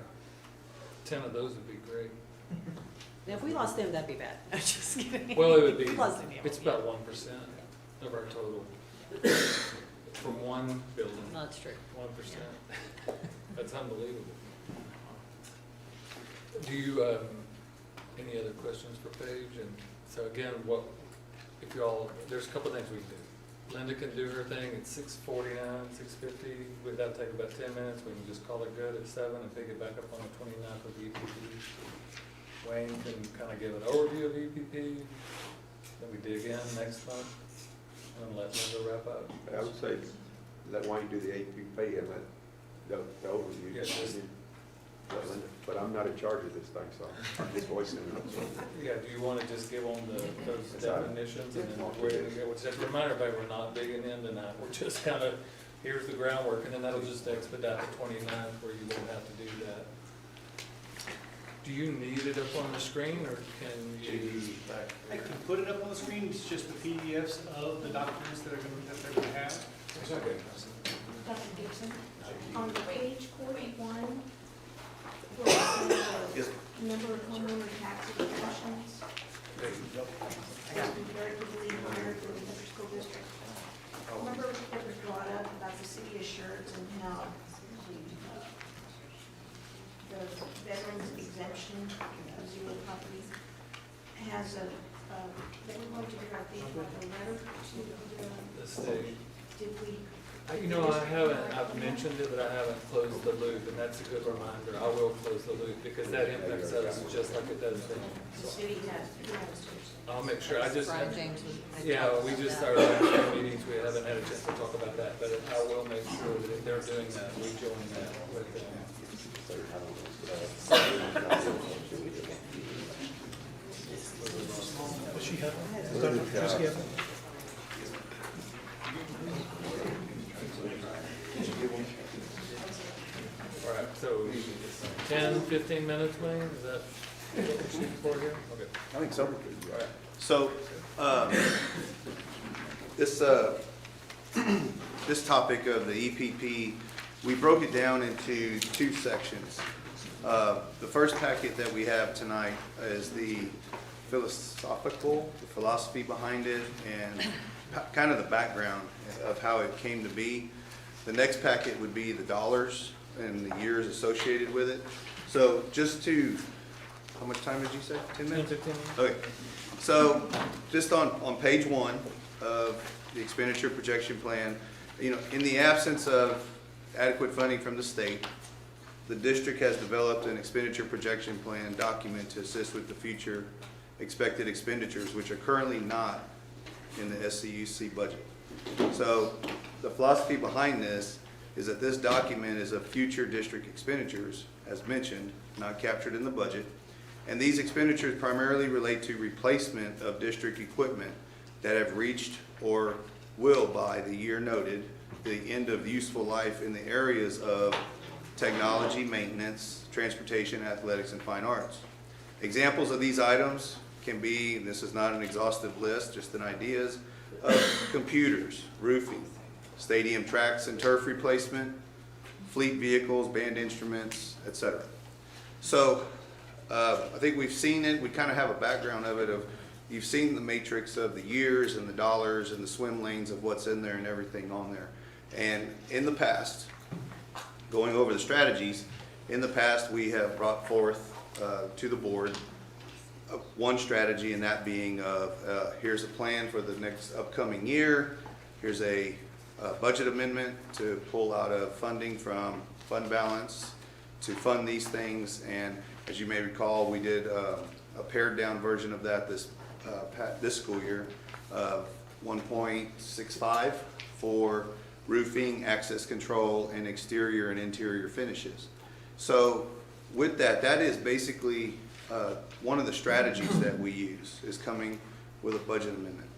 10 of those would be great. Now, if we lost them, that'd be bad. I'm just kidding. Well, it would be, Plus the it's yeah. about 1% of our total. From one building, No, that's true. 1%. That's unbelievable. Do you, any other questions for Paige? And so again, if y'all, there's a couple things we can do. Linda can do her thing at 6:49, 6:50. That'll take about 10 minutes. We can just call it good at 7 and pick it back up on the 29th with EPP. Wayne can kind of give an overview of EPP. Then we dig in next month and let Linda wrap up. I would say, let Wayne do the APP and let the overview. Yeah, just- But I'm not in charge of this thing, so I'm just voicing it. Yeah, do you want to just give them those That's all right. definitions and then where to go? Just remind everybody, we're not digging into that. We're just kind of, here's the groundwork, and then that'll just expedite the 29th where you won't have to do that. Do you need it up on the screen, or can you? I can put it up on the screen, it's just the PDFs of the documents that they're gonna have. Dr. Gibson, on page 41, where it says the number of homeowner tax exemptions has been comparatively higher for the Metro School District. Remember what was brought up about the city of Schertz and how the veterans exemption of zero properties has a, that we're going to do, I think, like a letter to The state. did we? You know, I've mentioned it, but I haven't closed the loop, and that's a good reminder. I will close the loop, because that impacts us just like it does them. The city has, I'll make sure, James. yeah, we just started last few meetings, we haven't had a chance to talk about that, but I will make sure that if they're doing that, we join that with them. Does she have one? Dr. Petruski have one? All right, so 10, 15 minutes, Wayne, is that what we're shooting for here? Okay. I think so. All right. So, this topic of the EPP, we broke it down into two sections. The first packet that we have tonight is the philosophy behind it, and kind of the background of how it came to be. The next packet would be the dollars and the years associated with it. So just to, how much time did you say? 10 minutes? 10, 15 minutes. Okay. So just on page 1 of the expenditure projection plan, you know, in the absence of adequate funding from the state, the district has developed an expenditure projection plan document to assist with the future expected expenditures, which are currently not in the SCUC budget. So the philosophy behind this is that this document is of future district expenditures, as mentioned, not captured in the budget. And these expenditures primarily relate to replacement of district equipment that have reached or will, by the year noted, the end of useful life in the areas of technology, maintenance, transportation, athletics, and fine arts. Examples of these items can be, and this is not an exhaustive list, just an ideas, of computers, roofing, stadium tracks and turf replacement, fleet vehicles, band instruments, etc. So I think we've seen it, we kind of have a background of it, of you've seen the matrix of the years and the dollars and the swim lanes of what's in there and everything on there. And in the past, going over the strategies, in the past we have brought forth to the board one strategy, and that being here's a plan for the next upcoming year, here's a budget amendment to pull out of funding from fund balance to fund these things. And as you may recall, we did a pared down version of that this school year, 1.65 for roofing, access control, and exterior and interior finishes. So with that, that is basically one of the strategies that we use, is coming with a budget amendment.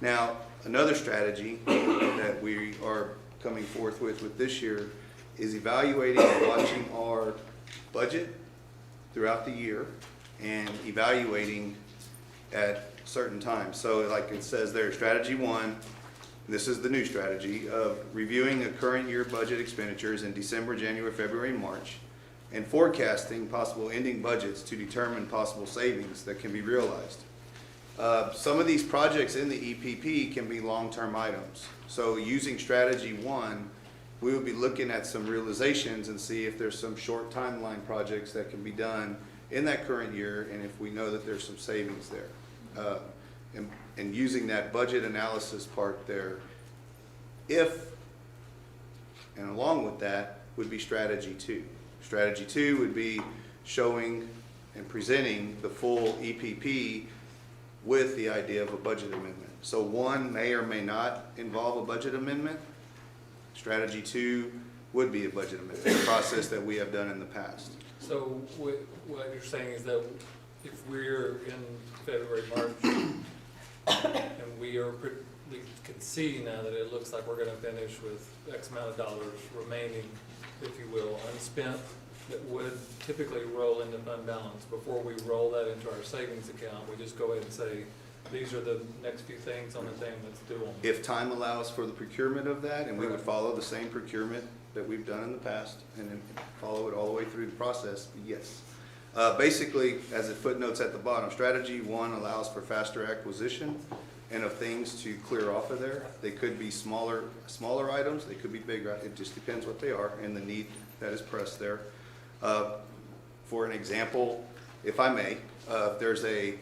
Now, another strategy that we are coming forth with this year is evaluating and watching our budget throughout the year and evaluating at certain times. So like it says there, strategy 1, this is the new strategy of reviewing the current year budget expenditures in December, January, February, and March, and forecasting possible ending budgets to determine possible savings that can be realized. Some of these projects in the EPP can be long-term items. So using strategy 1, we would be looking at some realizations and see if there's some short timeline projects that can be done in that current year, and if we know that there's some savings there. And using that budget analysis part there, and along with that would be strategy 2. Strategy 2 would be showing and presenting the full EPP with the idea of a budget amendment. So 1 may or may not involve a budget amendment. Strategy 2 would be a budget amendment, a process that we have done in the past. So what you're saying is that if we're in February, March, and we can see now that it looks like we're gonna finish with X amount of dollars remaining, if you will, unspent, that would typically roll into fund balance. Before we roll that into our savings account, we just go ahead and say, these are the next few things on the thing, let's do them. If time allows for the procurement of that, and we would follow the same procurement that we've done in the past, and then follow it all the way through the process, yes. Basically, as it footnotes at the bottom, strategy 1 allows for faster acquisition and of things to clear off of there. They could be smaller items, they could be bigger, it just depends what they are and the need that is pressed there. For an example, if I may, there's a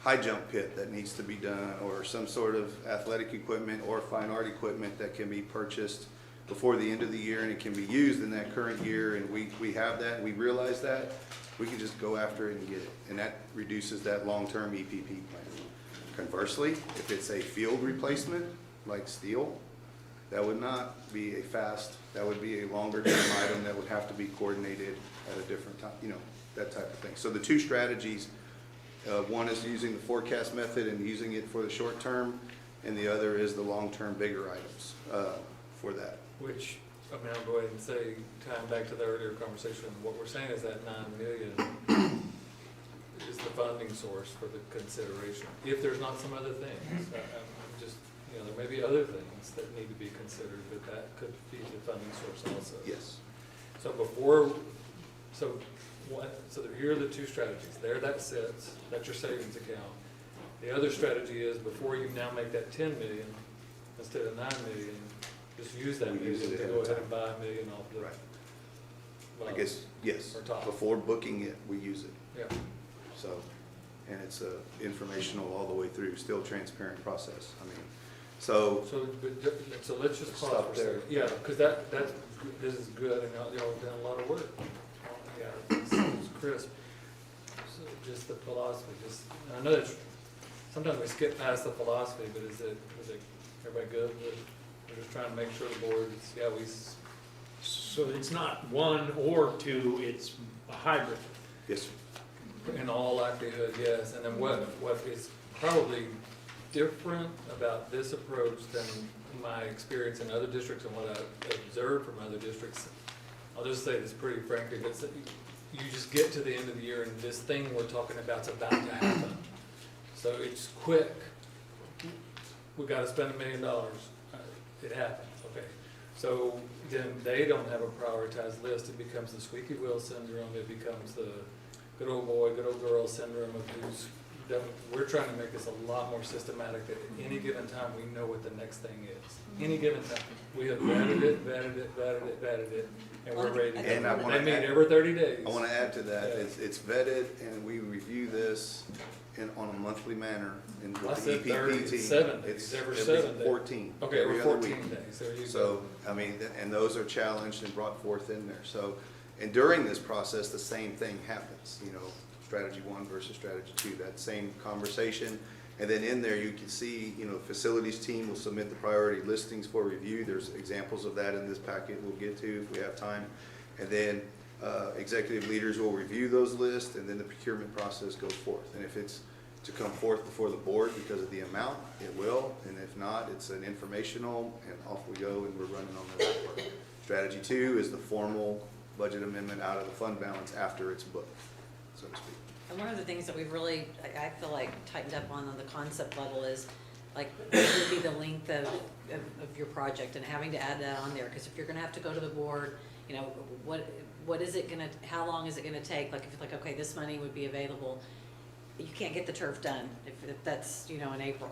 high jump pit that needs to be done, or some sort of athletic equipment or fine art equipment that can be purchased before the end of the year and it can be used in that current year, and we have that, we realize that, we can just go after it and get it, and that reduces that long-term EPP plan. Conversely, if it's a field replacement, like steel, that would not be a fast, that would be a longer term item that would have to be coordinated at a different time, you know, that type of thing. So the two strategies, one is using the forecast method and using it for the short term, and the other is the long-term bigger items for that. Which, I mean, I'll go ahead and say, tying back to the earlier conversation, what we're saying is that 9 million is the funding source for the consideration. If there's not some other things, I'm just, you know, there may be other things that need to be considered, but that could be the funding source also. Yes. So here are the two strategies. There that sits, that's your savings account. The other strategy is, before you now make that 10 million, instead of 9 million, just use that We use million it to ahead go of ahead time. and buy $1 million off the. Right. I well, guess, yes, or top. before booking it, we use it. Yeah. So, and it's informational all the way through, still transparent process. I mean, so, So let's just pause Stop for a there. second. Yeah, because this is good, and y'all have done a lot of work. Yeah, it's crisp. So just the philosophy, I know that sometimes we skip past the philosophy, but is it everybody good with, we're just trying to make sure the board's, So it's not 1 or 2, it's a hybrid. yes, sir. in all likelihood, yes. And then what is probably different about this approach than my experience in other districts and what I've observed from other districts, I'll just say this pretty frankly, but you just get to the end of the year and this thing we're talking about is about to happen. So it's quick. We gotta spend $1 million. It happens, okay. So then they don't have a prioritized list. It becomes the squeaky wheel syndrome. It becomes the good old boy, good old girl syndrome of who's, we're trying to make this a lot more systematic that at any given time we know what the next thing is. Any given time. We have vetted it, and we're ready to go. And I wanna They meet add- every 30 days. I want to add to that, Yeah. it's vetted, and we review this on a monthly manner in I with the said 30, EPP team. 7 days, It's every every 7 days. 14. Okay, every every other 14 week. days, there you go. So, I mean, and those are challenged and brought forth in there. So, and during this process, the same thing happens, you know, strategy 1 versus strategy 2, that same conversation. And then in there, you can see, you know, facilities team will submit the priority listings for review. There's examples of that in this packet we'll get to if we have time. And then executive leaders will review those lists, and then the procurement process goes forth. And if it's to come forth before the board because of the amount, it will. And if not, it's an informational, and off we go, and we're running on that work. Strategy 2 is the formal budget amendment out of the fund balance after it's booked, so to speak. And one of the things that we've really, I feel like, tightened up on the concept level is, like, what would be the length of your project, and having to add that on there, because if you're gonna have to go to the board, you know, what is it gonna, how long is it gonna take? Like, if you're like, okay, this money would be available, you can't get the turf done if that's, you know, in April.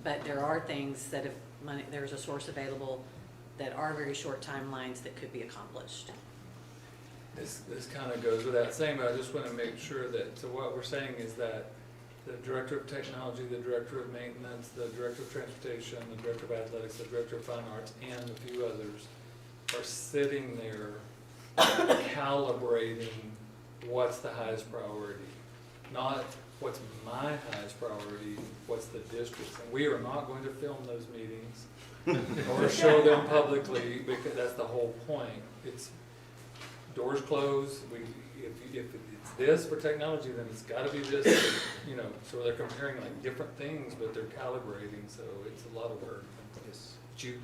But there are things that if money, there's a source available that are very short timelines that could be accomplished. This kind of goes without saying, but I just want to make sure that, so what we're saying is that the director of technology, the director of maintenance, the director of transportation, the director of athletics, the director of fine arts, and a few others are sitting there calibrating what's the highest priority. Not what's my highest priority, what's the district's. And we are not going to film those meetings or show them publicly, because that's the whole point. doors closed, if it's this for technology, then it's gotta be this, you know, so they're comparing like different things, but they're calibrating, so it's a lot of work. Yes. But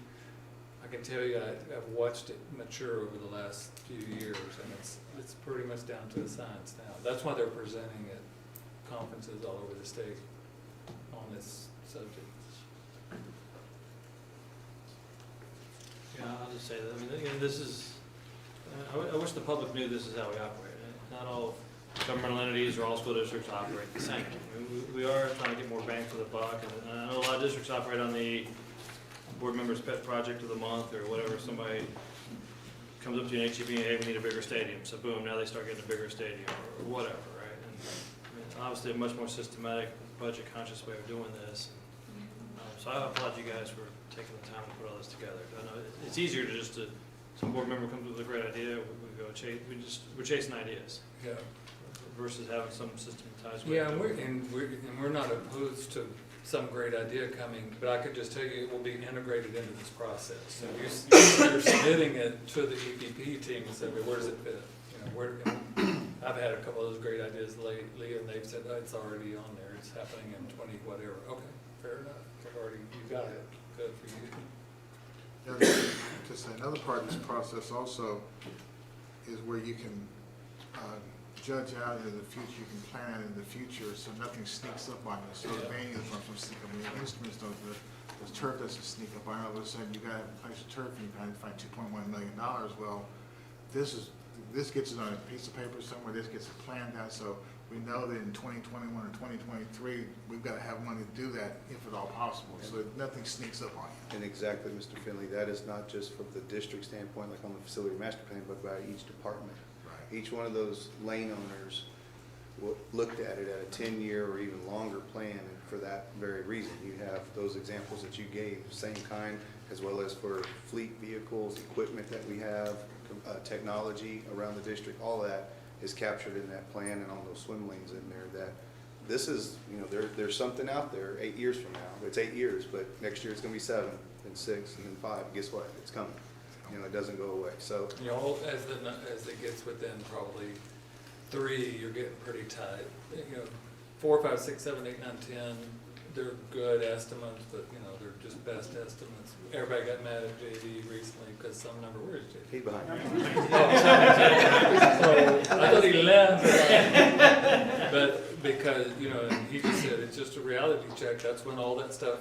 I can tell you, I've watched it mature over the last few years, and it's pretty much down to a science now. That's why they're presenting at conferences all over the state on this subject. Yeah, I'll just say that, I mean, you know, this is, I wish the public knew this is how we operate. Not all governmental entities or all school districts operate the same. I mean, we are trying to get more bang for the buck, and I know a lot of districts operate on the board member's pet project of the month, or whatever. Somebody comes up to you in HEB and, hey, we need a bigger stadium, so boom, now they start getting a bigger stadium, or whatever, right? And I mean, obviously a much more systematic, budget-conscious way of doing this. So I applaud you guys for taking the time to put all this together. I know it's easier to just, some board member comes with a great idea, we go chase, we're chasing ideas. Yeah. Versus having some systematized way. Yeah, of doing it. and we're not opposed to some great idea coming, but I could just tell you it will be integrated into this process. So you're submitting it to the EPP team and say, well, where does it fit? You know, I've had a couple of those great ideas lately, and they've said, oh, it's already on there, it's happening in 20 whatever. Okay, fair enough. You got it. Good for you. Just another part of this process also is where you can judge out into the future, you can plan out into the future, so nothing sneaks up on you. So the venues don't sneak up on you, instruments don't, the turf doesn't sneak up on you. All of a sudden, you got to place a turf and you got to find $2.1 million. Well, this gets it on a piece of paper somewhere, this gets it planned out, so we know that in 2021 or 2023, we've got to have money to do that if at all possible, so nothing sneaks up on you. And exactly, Mr. Finley, that is not just from the district standpoint, like on the facility master plan, but by each department. Right. Each one of those lane owners looked at it at a 10-year or even longer plan, and for that very reason. You have those examples that you gave, same kind, as well as for fleet vehicles, equipment that we have, technology around the district, all that is captured in that plan and on those swim lanes in there. That this is, you know, there's something out there 8 years from now. It's 8 years, but next year it's going to be 7, then 6, and then 5. Guess what? It's coming. You know, it doesn't go away. So, You know, as it gets within probably 3, you're getting pretty tight. You know, 4, 5, 6, 7, 8, 9, 10, they're good estimates, but you know, they're just best estimates. Everybody got mad at JD recently because some number, where is JD? he behind So, I thought he left. But because, you know, and he just said, it's just a reality check. That's when all that stuff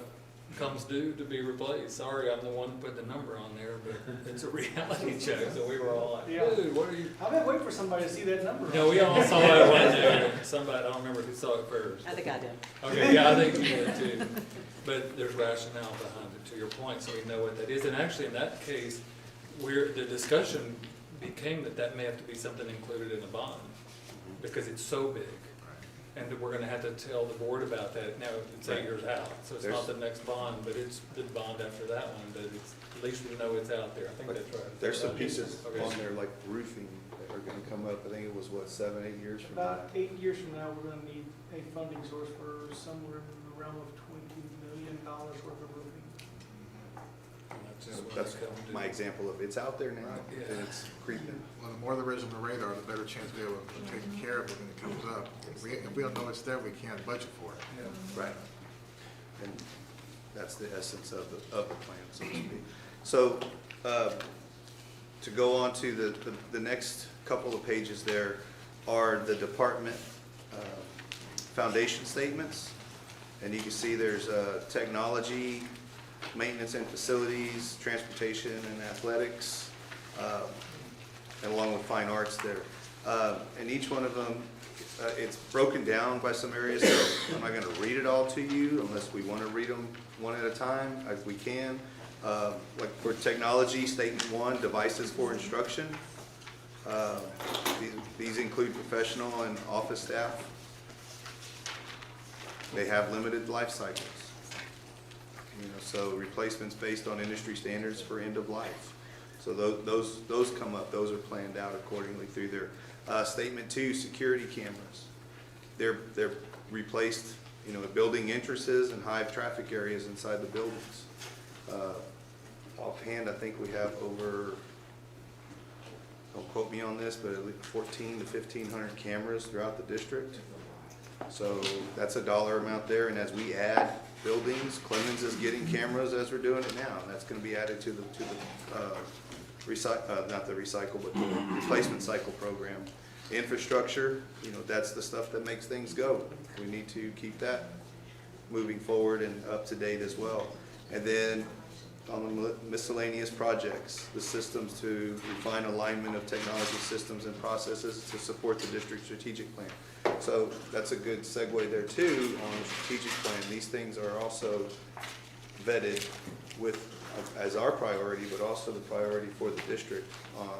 comes due to be replaced. Sorry, I'm the one who put the number on there, but it's a reality check. So we were all like, dude, what are you? I've been waiting for somebody to see that number. No, we all saw it one day. Somebody, I don't remember who saw it first. I think I did. Okay, yeah, I think you did too. But there's rationale behind it, to your point, so we know what that is. And actually, in that case, the discussion became that may have to be something included in the bond, because it's so big. And that we're gonna have to tell the board about that. Now, it's 8 years out, so it's not the next bond, but it's the bond after that one, but it's, at least we know it's out there. I think that's right. There's some pieces Okay. on there like roofing that are going to come up. I think it was, what, 7, 8 years from now? About 8 years from now, we're gonna need a funding source for somewhere in the realm of $20 million worth of roofing. And that's just when That's they come due. my example of it's out there now, Yeah. and it's creeping. Well, the more there is on the radar, the better chance we'll be able to take care of it when it comes up. If we don't know it's there, we can't budget for it. Yeah. Right. And that's the essence of the plan, so to speak. So, to go on to the next couple of pages there are the department foundation statements. And you can see there's technology, maintenance and facilities, transportation and athletics, and along with fine arts there. And each one of them, it's broken down by some areas, so I'm not going to read it all to you unless we want to read them one at a time, if we can. Like for technology, statement 1, devices for instruction. These include professional and office staff. They have limited life cycles. You know, so replacements based on industry standards for end of life. So those come up. Those are planned out accordingly through their statement 2, security cameras. They're replaced, you know, at building entrances and high traffic areas inside the buildings. Offhand, I think we have over don't quote me on this, but at least 14 to 1,500 cameras throughout the district. So that's a dollar amount there, and as we add buildings, Clemens is getting cameras as we're doing it now, and that's gonna be added to the not the recycle, but the replacement cycle program. Infrastructure, that's the stuff that makes things go. We need to keep that moving forward and up to date as well. And then on the miscellaneous projects, the systems to refine alignment of technology systems and processes to support the district strategic plan. So that's a good segue there too on the strategic plan. These things are also vetted with as our priority, but also the priority for the district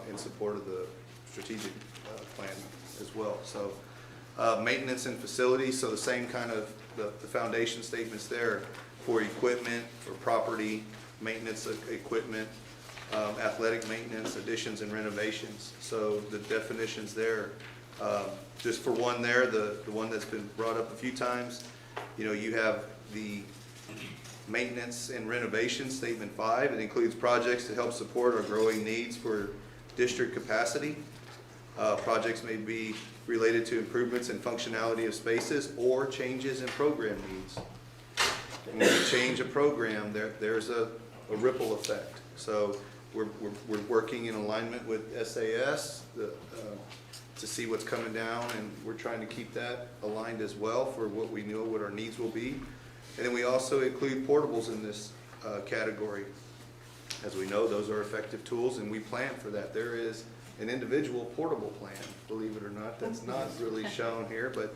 in support of the strategic plan as well. So maintenance and facilities, so the same kind of the foundation statements there for equipment, for property, maintenance of equipment, athletic maintenance, additions and renovations. So the definitions there, just for one there, the one that's been brought up a few times, you have the maintenance and renovation statement 5. It includes projects to help support our growing needs for district capacity. Projects may be related to improvements in functionality of spaces or changes in program needs. When you change a program, there's a ripple effect. So we're working in alignment with SAS to see what's coming down, and we're trying to keep that aligned as well for what we know what our needs will be. And then we also include portables in this category. As we know, those are effective tools, and we plan for that. There is an individual portable plan, believe it or not, that's not really shown here, but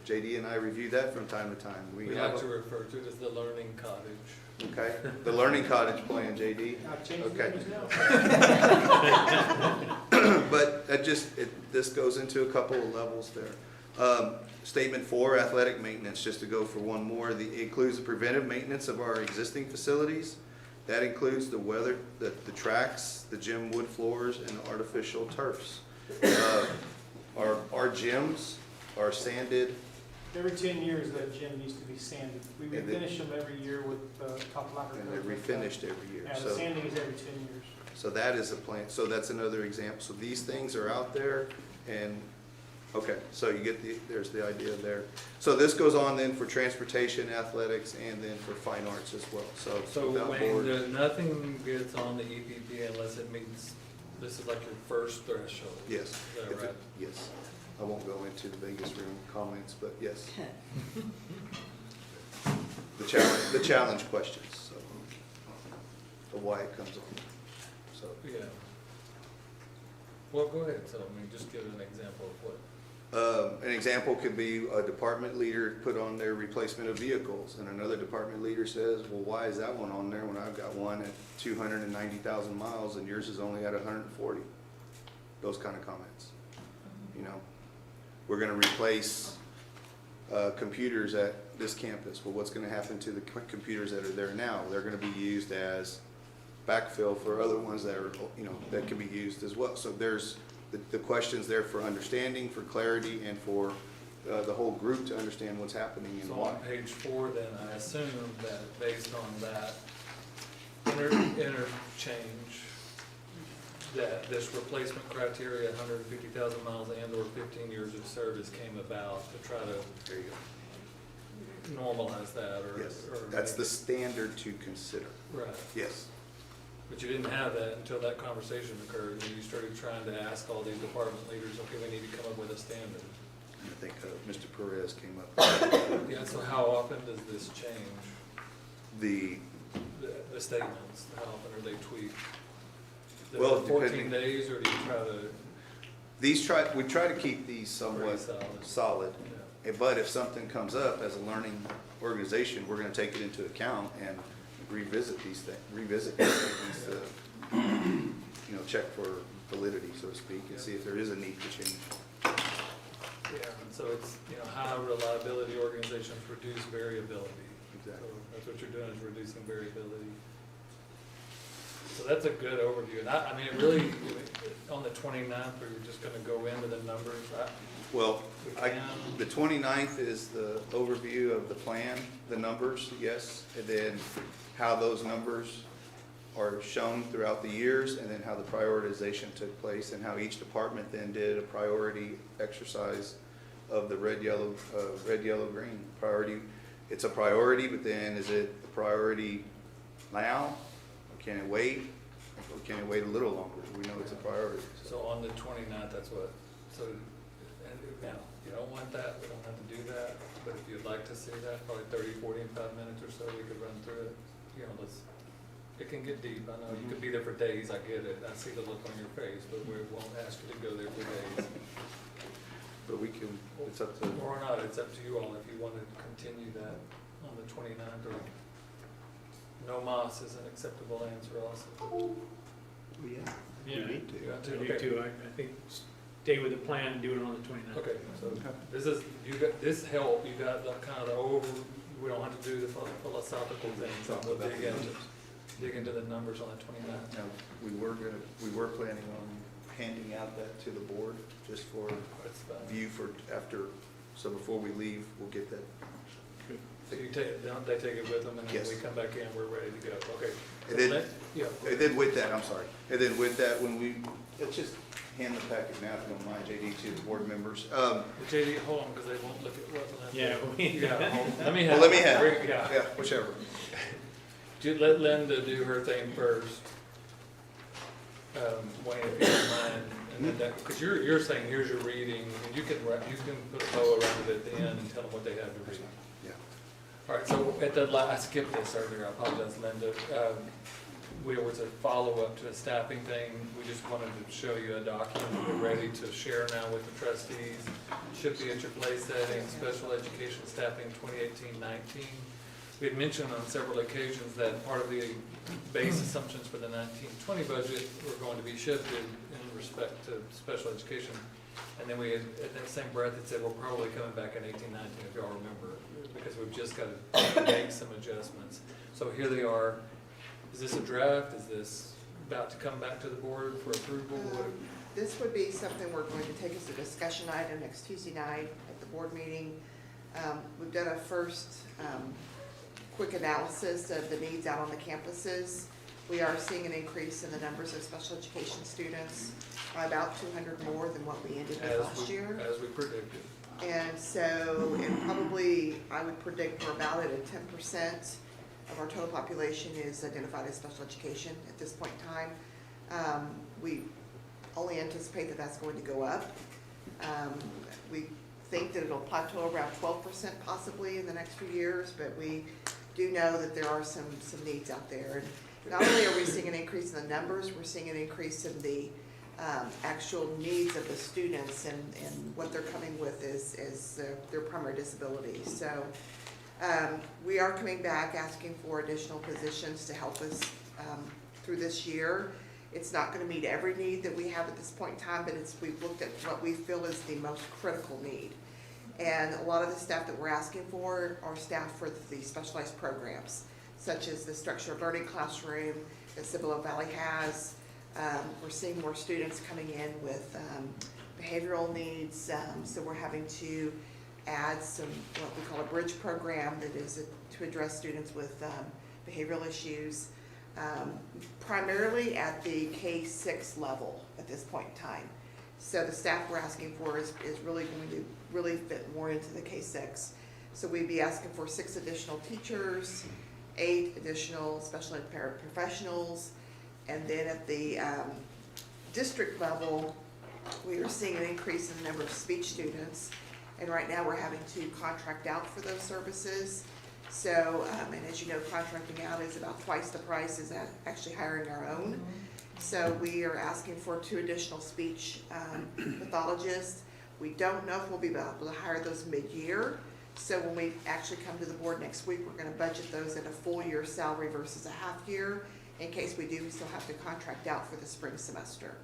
JD and I review that from time to time. We like to refer to it as the learning cottage. Okay, the learning cottage plan, JD. Okay. But this goes into a couple of levels there. Statement 4, athletic maintenance, just to go for one more, it includes the preventive maintenance of our existing facilities. That includes the tracks, the gym wood floors, and the artificial turfs. Our gyms are sanded. Every 10 years, that gym needs to be sanded. We refinish them every year with top lacquer. And they're refinished every year. Yeah, the sanding is every 10 years. So that is a plan. So that's another example. So these things are out there, and okay, so you get there's the idea there. So this goes on then for transportation, athletics, and then for fine arts as well. So Wayne, nothing gets on the EPP unless it meets, this is like your first threshold. Yes. Is that right? Yes. I won't go into the Vegas room comments, but yes. The challenge questions, so why it comes on. So yeah. Well, go ahead. So just give an example of what. An example could be a department leader put on their replacement of vehicles, and another department leader says, well, why is that one on there when I've got one at 290,000 miles and yours is only at 140? Those kind of comments. We're going to replace computers at this campus. Well, what's going to happen to the computers that are there now? They're going to be used as backfill for other ones that are, that can be used as well. So there's the questions there for understanding, for clarity, and for the whole group to understand what's happening and so why. On page 4, then I assume that based on that interchange, that this replacement criteria, 150,000 miles and or 15 years of service, came about to try to There you go. normalize that, or Yes, or that's make the it- standard to consider. right. Yes. But you didn't have that until that conversation occurred, and you started trying to ask all these department leaders, okay, we need to come up with a standard. And I think Mr. Perez came up. Yeah, so how often does this change, The the statements? How often are they tweaked? Is it Well, 14 depending- days, or do you try to? we try to keep these somewhat Pretty solid. Yeah. But if something comes up as a learning organization, we're gonna take it into account and revisit these statements to, check for validity, so to speak, and see if there is a need to change. Yeah, and so it's, high reliability organizations reduce variability. Exactly. So that's what you're doing, is reducing variability. So that's a good overview, and it really, on the 29th, we're just gonna go into the numbers. Well, We can. the 29th is the overview of the plan, the numbers, yes, and then how those numbers are shown throughout the years, and then how the prioritization took place, and how each department then did a priority exercise of the red, yellow, green. Priority, it's a priority, but then is it a priority now? Or can it wait? Or can it wait a little longer? We know it's a priority. So on the 29th, that's what, so, and now, you don't want that, we don't have to do that, but if you'd like to see that, probably 30, 45 minutes or so, we could run through it. You know, it can get deep, I know, you could be there for days, I get it, I see the look on your face, but we won't ask you to go there for days. But we can, it's up to. Or not, it's up to you all, if you want to continue that on the 29th, or no mas is an acceptable answer also. Yeah. Yeah, We need to. You want I to? do Okay. too. I think stay with the plan and do it on the 29th. Okay, so this is, you got, this help, you got the kind of the we don't have to do the philosophical things, so we'll dig into the numbers on the 29th. Now, we were planning on handing out that to the board, just for That's fine. view for after, so before we leave, we'll get that. So you take, they take it with them, and then Yes. we come back in, we're ready to go, okay. And then- Yeah. And then with that, I'm sorry, and then with that, let's just hand the packet now, if you don't mind, JD, to the board members. JD, hold on, because they won't look at what. Yeah. Yeah, hold on. Let me Well, have. let me have bring- it. Yeah. Yeah, whichever. Let Linda do her thing first. Wayne, if you don't mind, and then that, because you're saying, here's your reading, and you can put a bow around it at the end and tell them what they have to read. Yeah. All right, so at the I skipped this earlier, I apologize, Linda. We was a follow-up to a staffing thing. We just wanted to show you a document we're ready to share now with the trustees. Should be at your place setting, special education staffing 2018-19. We had mentioned on several occasions that part of the base assumptions for the 19-20 budget were going to be shifted in respect to special education. And then we had, at that same breath, it said we're probably coming back in 18-19, if y'all remember, because we've just got to make some adjustments. So here they are. Is this a draft? Is this about to come back to the board for approval? This would be something we're going to take as a discussion item next Tuesday night at the board meeting. We've done a first quick analysis of the needs out on the campuses. We are seeing an increase in the numbers of special education students by about 200 more than what we ended with last year. As we predicted. And so, and probably, I would predict we're about at a 10% of our total population is identified as special education at this point in time. We only anticipate that that's going to go up. We think that it'll plateau around 12% possibly in the next few years, but we do know that there are some needs out there. And not only are we seeing an increase in the numbers, we're seeing an increase in the actual needs of the students and what they're coming with is their primary disability. So we are coming back asking for additional positions to help us through this year. It's not going to meet every need that we have at this point in time, but we've looked at what we feel is the most critical need. And a lot of the staff that we're asking for are staff for the specialized programs, such as the structured learning classroom that Cibolo Valley has. We're seeing more students coming in with behavioral needs, so we're having to add some, what we call a bridge program that is to address students with behavioral issues, primarily at the K-6 level at this point in time. So the staff we're asking for is really going to really fit more into the K-6. So we'd be asking for 6 additional teachers, 8 additional special ed paraprofessionals, and then at the district level, we are seeing an increase in the number of speech students. And right now, we're having to contract out for those services. So, and as you know, contracting out is about twice the price as actually hiring our own. So we are asking for 2 additional speech pathologists. We don't know if we'll be able to hire those mid-year. So when we actually come to the board next week, we're going to budget those at a full year salary versus a half year. In case we do, we still have to contract out for the spring semester.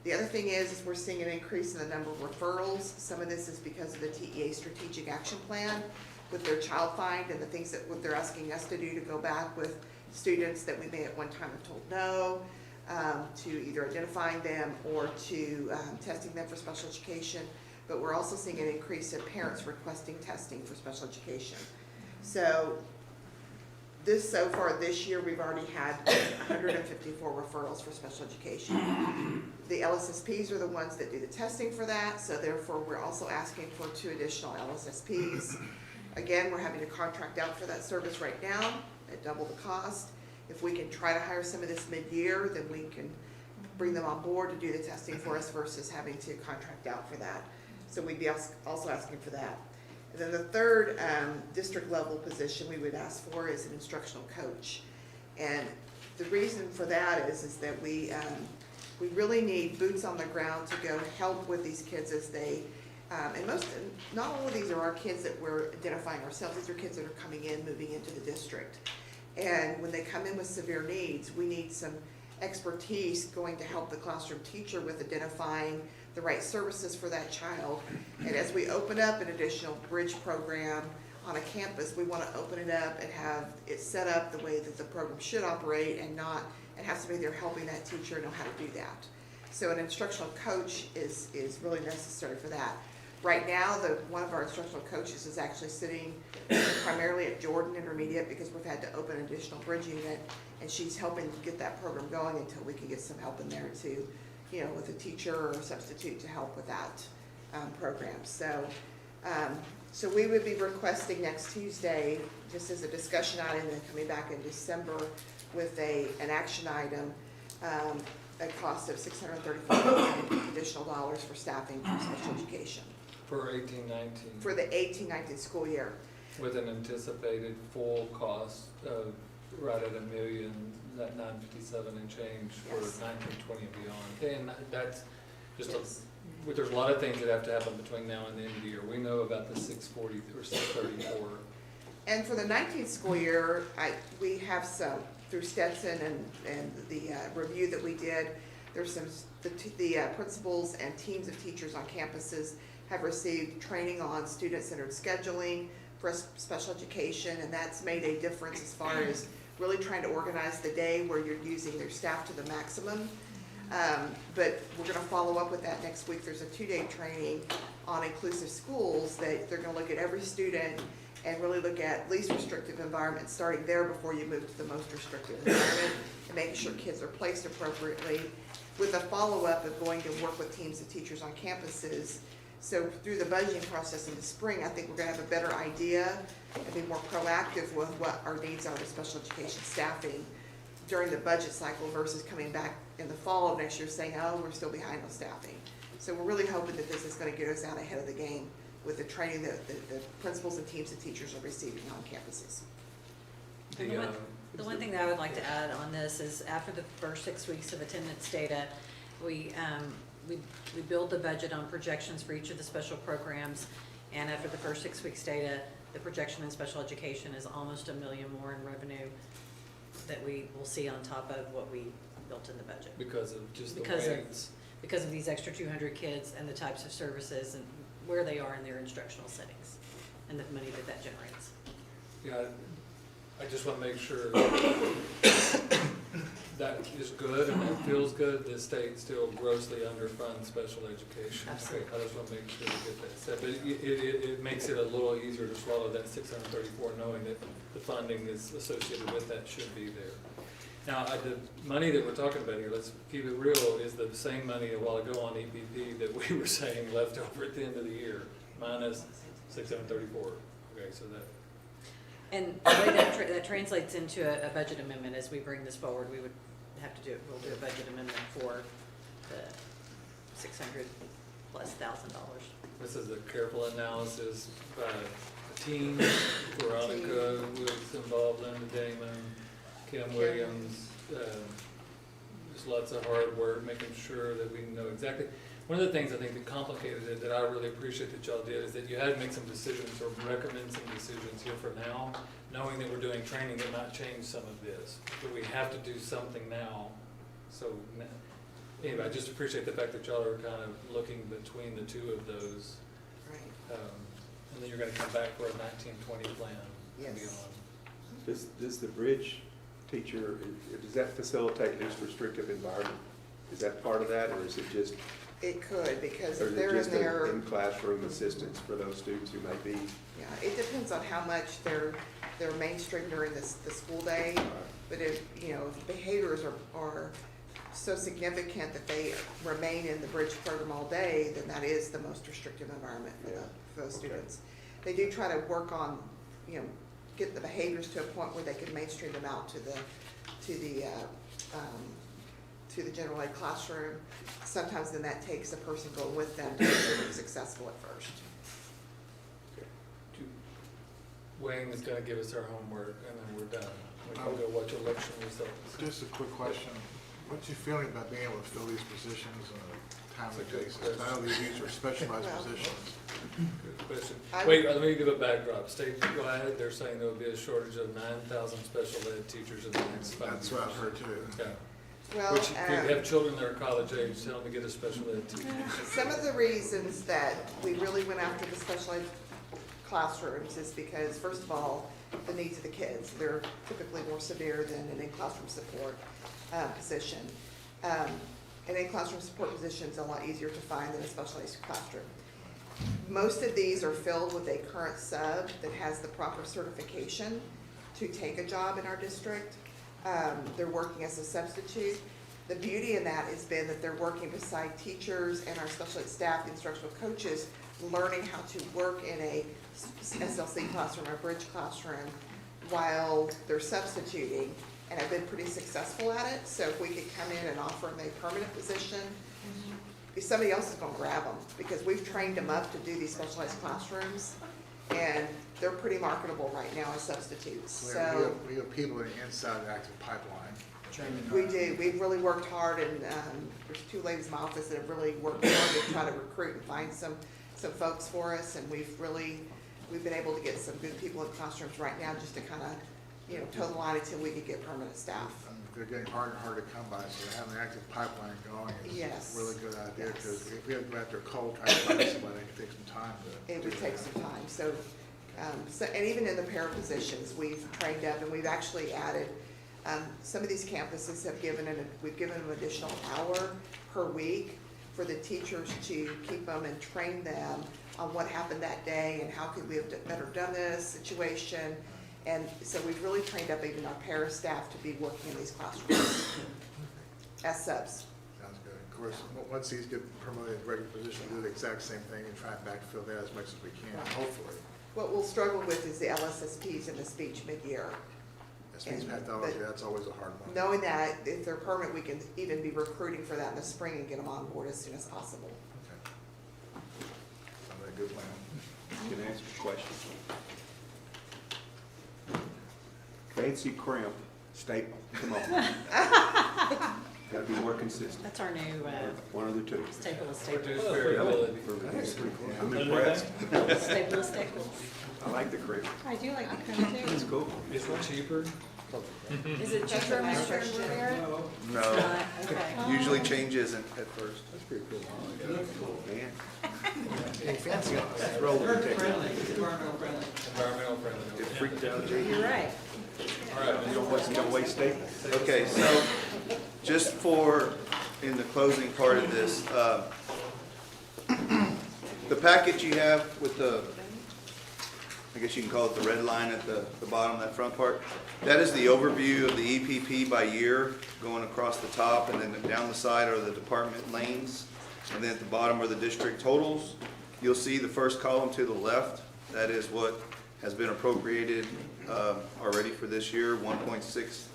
The other thing is we're seeing an increase in the number of referrals. Some of this is because of the TEA strategic action plan with their child find and the things that what they're asking us to do to go back with students that we may at one time have told no, to either identifying them or to testing them for special education. But we're also seeing an increase in parents requesting testing for special education. So So far this year, we've already had 154 referrals for special education. The LSSPs are the ones that do the testing for that, so therefore we're also asking for 2 additional LSSPs. Again, we're having to contract out for that service right now at double the cost. If we can try to hire some of this mid-year, then we can bring them on board to do the testing for us versus having to contract out for that. So we'd be also asking for that. And then the third district level position we would ask for is an instructional coach. And the reason for that is that we really need boots on the ground to go help with these kids as they, not all of these are our kids that we're identifying ourselves. These are kids that are coming in, moving into the district. And when they come in with severe needs, we need some expertise going to help the classroom teacher with identifying the right services for that child. And as we open up an additional bridge program on a campus, we want to open it up and have it set up the way that the program should operate and have somebody there helping that teacher know how to do that. So an instructional coach is really necessary for that. Right now, one of our instructional coaches is actually sitting primarily at Jordan Intermediate because we've had to open an additional bridge unit, and she's helping get that program going until we can get some help in there too, with a teacher or a substitute to help with that program. So we would be requesting next Tuesday, just as a discussion item, and coming back in December with an action item, a cost of $634 additional dollars for staffing for special education. For 18-19. For the 18-19 school year. With an anticipated full cost of right at $1 million, that 957 and change for Yes. 19-20 and beyond. And that's just there's a lot of things that have to happen between now and the end of the year. We know about the 640 or 634. And for the 19th school year, we have some, through Stetson and the review that we did, there's some, the principals and teams of teachers on campuses have received training on student-centered scheduling for special education, and that's made a difference as far as really trying to organize the day where you're using their staff to the maximum. But we're gonna follow up with that next week. There's a 2-day training on inclusive schools that they're gonna look at every student and really look at least restrictive environments, starting there before you move to the most restrictive environment, and making sure kids are placed appropriately, with a follow-up of going to work with teams of teachers on campuses. So through the budgeting process in the spring, I think we're gonna have a better idea and be more proactive with what our needs are with special education staffing during the budget cycle versus coming back in the fall of next year saying, oh, we're still behind on staffing. So we're really hoping that this is gonna get us out ahead of the game with the training that the principals and teams of teachers are receiving on campuses. The one thing that I would like to add on this is after the first 6 weeks of attendance data, we build the budget on projections for each of the special programs, and after the first 6 weeks data, the projection in special education is almost $1 million more in revenue that we will see on top of what we built in the budget. Because of just the Because rates. Because of these extra 200 kids and the types of services and where they are in their instructional settings and the money that generates. Yeah, I just want to make sure that is good and that feels good. The state still grossly underfunds special education. Absolutely. I just want to make sure we get that said. But it makes it a little easier to swallow that 634, knowing that the funding is associated with that should be there. Now, the money that we're talking about here, let's keep it real, is the same money a while ago on EPP that we were saying left over at the end of the year, minus 634. Okay, so that. And the way that translates into a budget amendment, as we bring this forward, we would have to we'll do a budget amendment for the $600,000+. This is a careful analysis by a team. Veronica was involved, Linda Damon, Kim Williams, just lots of hard work, making sure that we know exactly. One of the things I think that complicated it, that I really appreciate that y'all did, is that you had to make some decisions or recommend some decisions here for now, knowing that we're doing training that might change some of this. But we have to do something now. So anyway, I just appreciate the fact that y'all are kind of looking between the two of those. Right. And then you're gonna come back for a 1920 plan and Yes. beyond. Does the bridge teacher, does that facilitate least restrictive environment? Is that part of that, or is it just? It could, because Or if is they're it in just there. in classroom assistance for those students who may be? Yeah, it depends on how much they're they're mainstream during the school day. But if, you know, if behaviors are so significant that they remain in the bridge program all day, then that is the most restrictive environment for those students. They do try to work on, you know, get the behaviors to a point where they can mainstream them out to the general ed classroom. Sometimes then that takes a person going with them to make sure they're successful at first. Wayne is gonna give us our homework, and then we're done. We can go watch election results. Just a quick question. What's your feeling about being able to fill these positions on a timely basis? I know these are specialized Well, positions. Good question. I- Wait, let me give a backdrop. Statewide, they're saying there will be a shortage of 9,000 special ed teachers in the next 5 years. That's what I've heard too. Yeah. Well, Which, if you have children that are college age, tell them to get a special ed teacher. some of the reasons that we really went after the special ed classrooms is because, first of all, the needs of the kids. They're typically more severe than an in-classroom support position. An in-classroom support position is a lot easier to find than a specialized classroom. Most of these are filled with a current sub that has the proper certification to take a job in our district. They're working as a substitute. The beauty in that has been that they're working beside teachers and our special ed staff, the instructional coaches, learning how to work in a SLC classroom or bridge classroom while they're substituting, and have been pretty successful at it. So if we could come in and offer them a permanent position, somebody else is gonna grab them, because we've trained them up to do these specialized classrooms, and they're pretty marketable right now as substitutes, so. We have people in the inside of the active pipeline. We do, we've really worked hard, and there's 2 ladies in my office that have really worked hard to try to recruit and find some folks for us, and we've been able to get some good people in classrooms right now, just to kind of, you know, toe the line until we could get permanent staff. And they're getting harder and harder to come by, so having an active pipeline going is Yes. a really good idea, Yes. because if we had to go after cold trying to find somebody, it could take some time to. It would take some time, so, and even in the para positions, we've trained up, and we've actually added, some of these campuses have we've given them an additional hour per week for the teachers to keep them and train them on what happened that day and how could we have better done this situation. And so we've really trained up even our para staff to be working in these classrooms as subs. Sounds good. Of course, once these get promoted to regular position, we'll do the exact same thing and try and backfill that as much as we can, hopefully. What we'll struggle with is the LSSPs and the speech mid-year. Speech And- pathology, but that's always a hard one. Knowing that if they're permanent, we can even be recruiting for that in the spring and get them on board as soon as possible. Okay. Sounds like a good plan. Can I ask a question? Fancy crimp, staple, come on. Gotta be more consistent. That's our new One of the two. staple of staples. Reduce variability. I'm impressed. Staple of staples. I like the crimp. I do like the cream too. It's cool. Is it cheaper? Is it cheaper, Mr. Rivera? No, Okay. usually changes at first. That's pretty cool. Man. Getting fancy on us. Environmental friendly. It freaked out Jay. You're right. All right. You don't waste staples. Okay, so just in the closing part of this, the package you have with I guess you can call it the red line at the bottom, that front part, that is the overview of the EPP by year going across the top, and then down the side are the department lanes, and then at the bottom are the district totals. You'll see the first column to the left, that is what has been appropriated already for this year, $1.6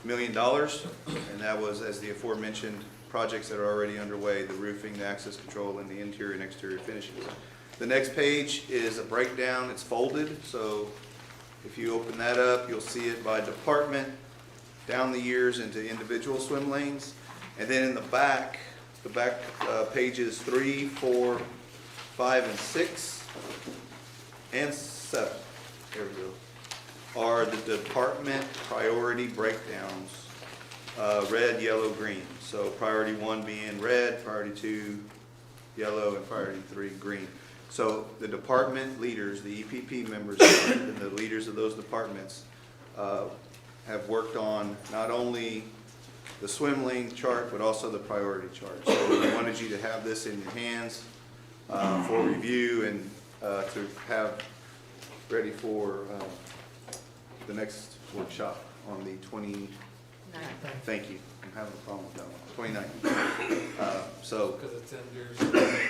million, and that was, as the aforementioned projects that are already underway, the roofing, the access control, and the interior and exterior finishes. The next page is a breakdown. It's folded, so if you open that up, you'll see it by department, down the years into individual swim lanes, and then in the back pages 3, 4, 5, and 6, and 7, there we go, are the department priority breakdowns, red, yellow, green. So priority 1 being red, priority 2 yellow, and priority 3 green. So the department leaders, the EPP members, and the leaders of those departments have worked on not only the swim lane chart, but also the priority chart. So we wanted you to have this in your hands for review and to have ready for the next workshop on the 20, thank you, I'm having a problem with that one, 29th. So, Because it's in yours,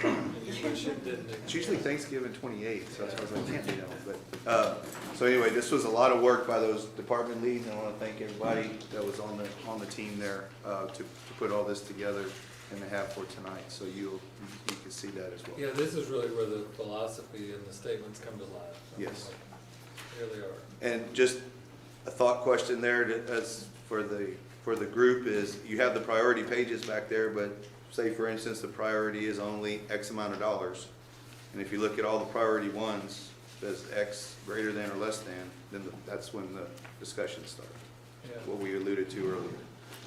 and you wish it didn't. it's usually Thanksgiving 28th, so I was like, I can't do that one, but, so anyway, this was a lot of work by those department leads, and I want to thank everybody that was on the team there, to put all this together and to have for tonight, so you can see that as well. Yeah, this is really where the philosophy and the statements come to life. Yes. Here they are. And just a thought question there as for the group is, you have the priority pages back there, but say for instance, the priority is only X amount of dollars. And if you look at all the priority ones, says X greater than or less than, then that's when the discussion starts. Yeah. What we alluded to earlier.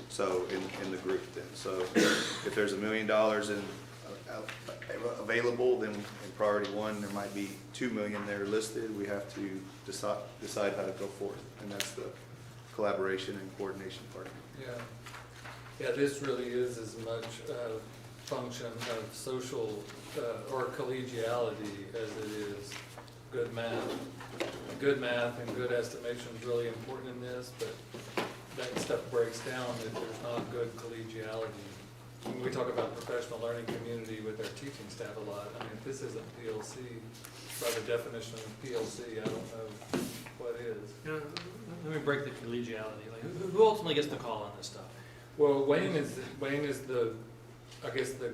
So in the group then. So if there's $1 million available, then in priority one, there might be 2 million there listed. We have to decide how to go forth. And that's the collaboration and coordination part. Yeah. Yeah, this really is as much a function of social or collegiality as it is good math. Good math and good estimation is really important in this, but that stuff breaks down if there's not good collegiality. When we talk about professional learning community with our teaching staff a lot, I mean, if this isn't PLC, by the definition of PLC, I don't know what is. You know, let me break the collegiality. Like, who ultimately gets the call on this stuff? Well, Wayne is the, I guess, the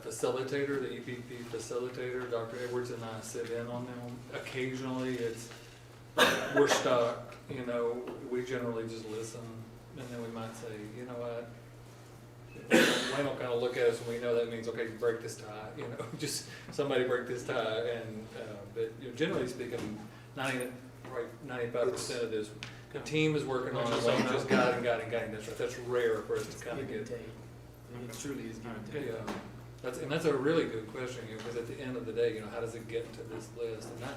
facilitator, the EPP facilitator. Dr. Edwards and I sit in on them. Occasionally, we're stuck, you know, we generally just listen, and then we might say, you know what, Wayne will kind of look at us and we know that means, okay, break this tie, you know, just somebody break this tie, and, but you know, generally speaking, 95% of this, the team is working on it, Wayne just guiding, that's right, that's rare for us to kind of get. It truly is give and take. Yeah, that's a really good question, you know, because at the end of the day, you know, how does it get to this list? And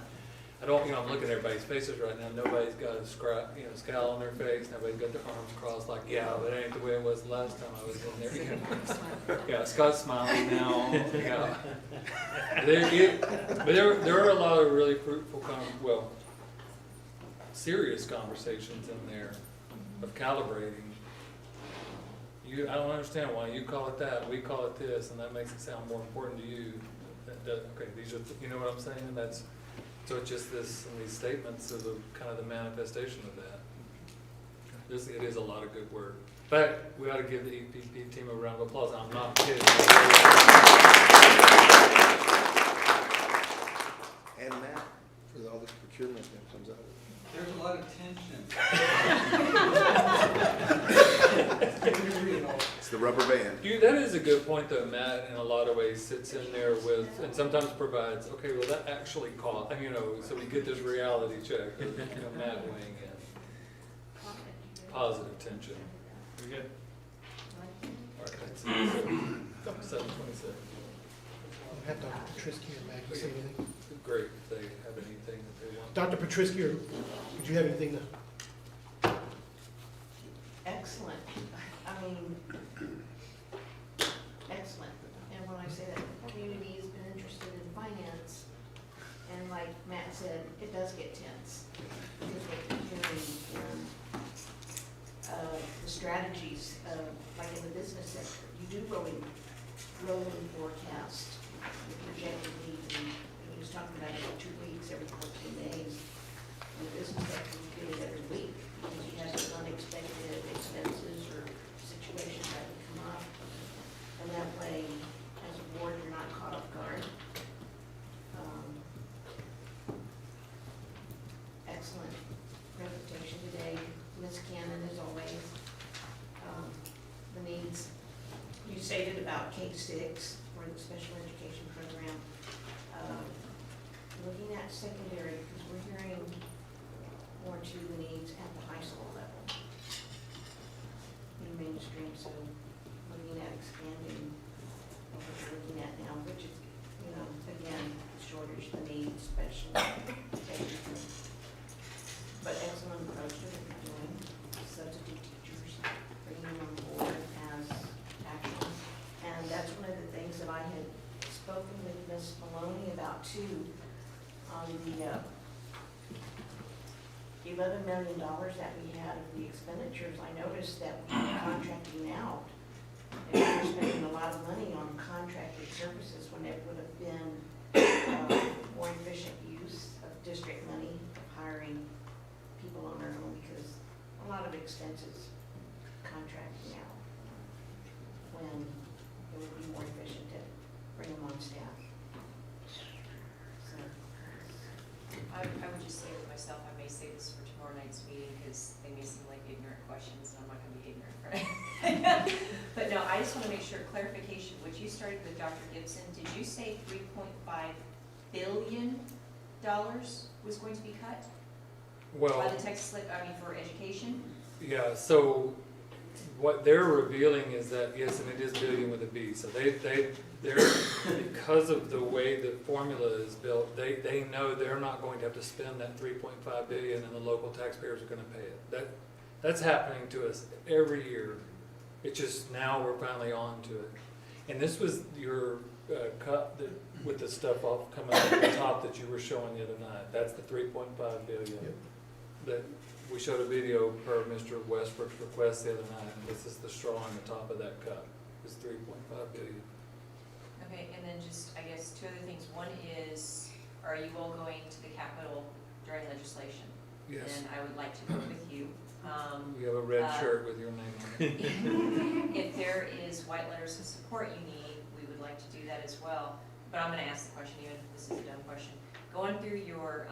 I don't, you know, I'm looking at everybody's faces right now. Nobody's got a scowl on their face. Nobody's got their arms crossed like, yeah, that ain't the way it was the last time I was in there. You know? Yeah, Scott's smiling now. Yeah. But there are a lot of really fruitful, serious conversations in there of calibrating. I don't understand why you call it that, we call it this, and that makes it sound more important to you. Okay, these are, you know what I'm saying? So it's just this, and these statements are the kind of the manifestation of that. It is a lot of good work. In fact, we ought to give the EPP team a round of applause. I'm not kidding. And Matt, for all this procurement that comes out of it. There's a lot of tension. It's the rubber band. That is a good point, though. Matt, in a lot of ways, sits in there with, and sometimes provides, okay, well, that actually cost, you know, so we get this reality check. You know, Matt weighing in. Positive tension. Very good. All right, that's 7:27. Have Dr. Patrisky or Maggie say anything? Great, if they have anything that they want. Dr. Patrisky, would you have anything to? Excellent. I mean, excellent. And when I say that the community has been interested in finance, and like Matt said, it does get tense. Because we're hearing the strategies of, like in the business sector, you do rolling forecast, the projected needs, and we was talking about it in 2 weeks, every 14 days. In the business sector, you get it every week, because you have some unexpected expenses or situations that would come up. And that way, as a board, you're not caught off guard. Excellent presentation today, Ms. Cannon, as always. The needs you stated about K-6 for the special education program. Looking at secondary, because we're hearing more to the needs at the high school level in mainstream, so looking at expanding what we're looking at now, which is, you know, again, shortage, the needs, special education. But excellent approach to what you're doing, substitute teachers, bringing them on board as action. And that's one of the things that I had spoken with Ms. Maloney about too, on the $11 million that we had of the expenditures, I noticed that we were contracting out. And we were spending a lot of money on contracted services when it would have been more efficient use of district money, of hiring people on our own, because a lot of expenses contracting out when it would be more efficient to bring them on staff. So, I would just say with myself, I may say this for tomorrow night's meeting, because they may seem like ignorant questions, and I'm not gonna be ignorant, right? But no, I just wanna make sure, clarification, what you started with Dr. Gibson, did you say $3.5 billion was going to be cut? Well, By the Texas, for education? yeah, so what they're revealing is that, yes, and it is billion with a B, so they're, because of the way the formula is built, they know they're not going to have to spend that 3.5 billion and the local taxpayers are gonna pay it. That's happening to us every year. It's just now we're finally on to it. And this was your cut that, with the stuff off coming off the top that you were showing the other night. That's the 3.5 billion. Yep. That we showed a video per Mr. Westbrook's request the other night, and this is the straw on the top of that cut, is 3.5 billion. Okay, and then just, I guess, two other things. One is, are you all going to the Capitol during legislation? Yes. And I would like to go with you. We have a red shirt with your name on it. If there is white letters of support you need, we would like to do that as well. But I'm gonna ask the question, even if this is a dumb question. Going through your,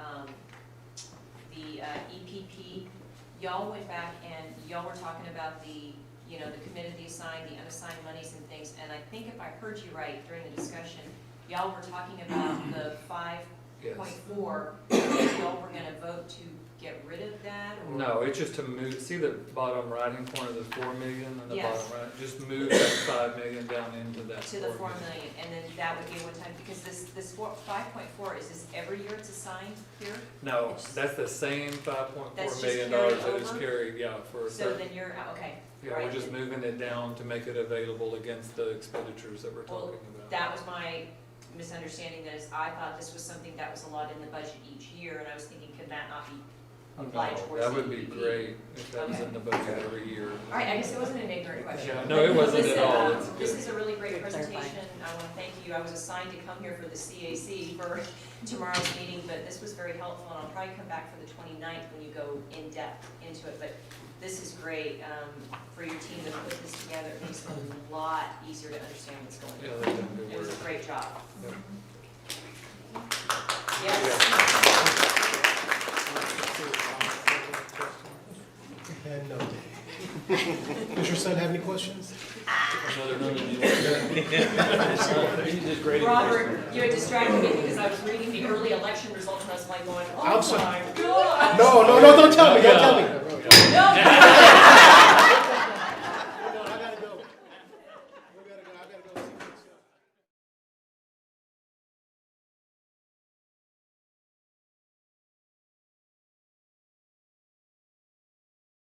the EPP, y'all went back and y'all were talking about the, the committed, the assigned, the unassigned monies and things. And I think if I heard you right during the discussion, y'all were talking about the 5.4, y'all were gonna vote to get rid of that? Or? No, it's just to move, see the bottom right-hand corner, the 4 million on the Yes. bottom right? Just move that 5 million down into that To the 4 million, and then that would be one time, because this 5.4, is this every year it's assigned here? No, It's- that's the same That's $5.4 just million carried that is over? carried, yeah, for a So third. then you're, okay. Yeah, right. we're just moving it down to make it available against the expenditures that we're Well, talking about. that was my misunderstanding, that is, I thought this was something that was a lot in the budget each year, and I was thinking, could that not be applied No, towards that the would be EPP? great if that was Okay. in the budget every year. All right, I guess it wasn't an ignorant question. Yeah, no, it wasn't Listen, at all. It's This good. is a really great Good presentation. clarifying. I want to thank you. I was assigned to come here for the CAC for tomorrow's meeting, but this was very helpful, and I'll probably come back for the 29th when you go in depth into it. But this is great for your team to put this together. It makes it a lot easier to understand what's going Yeah, on. they did good It was work. a great job. Yep. Yes. And no. Does your son have any questions? Robert, you had distracted me because I was reading the early election results, and I was like going, oh I'm sorry. my God. No, don't tell me, don't tell me. No,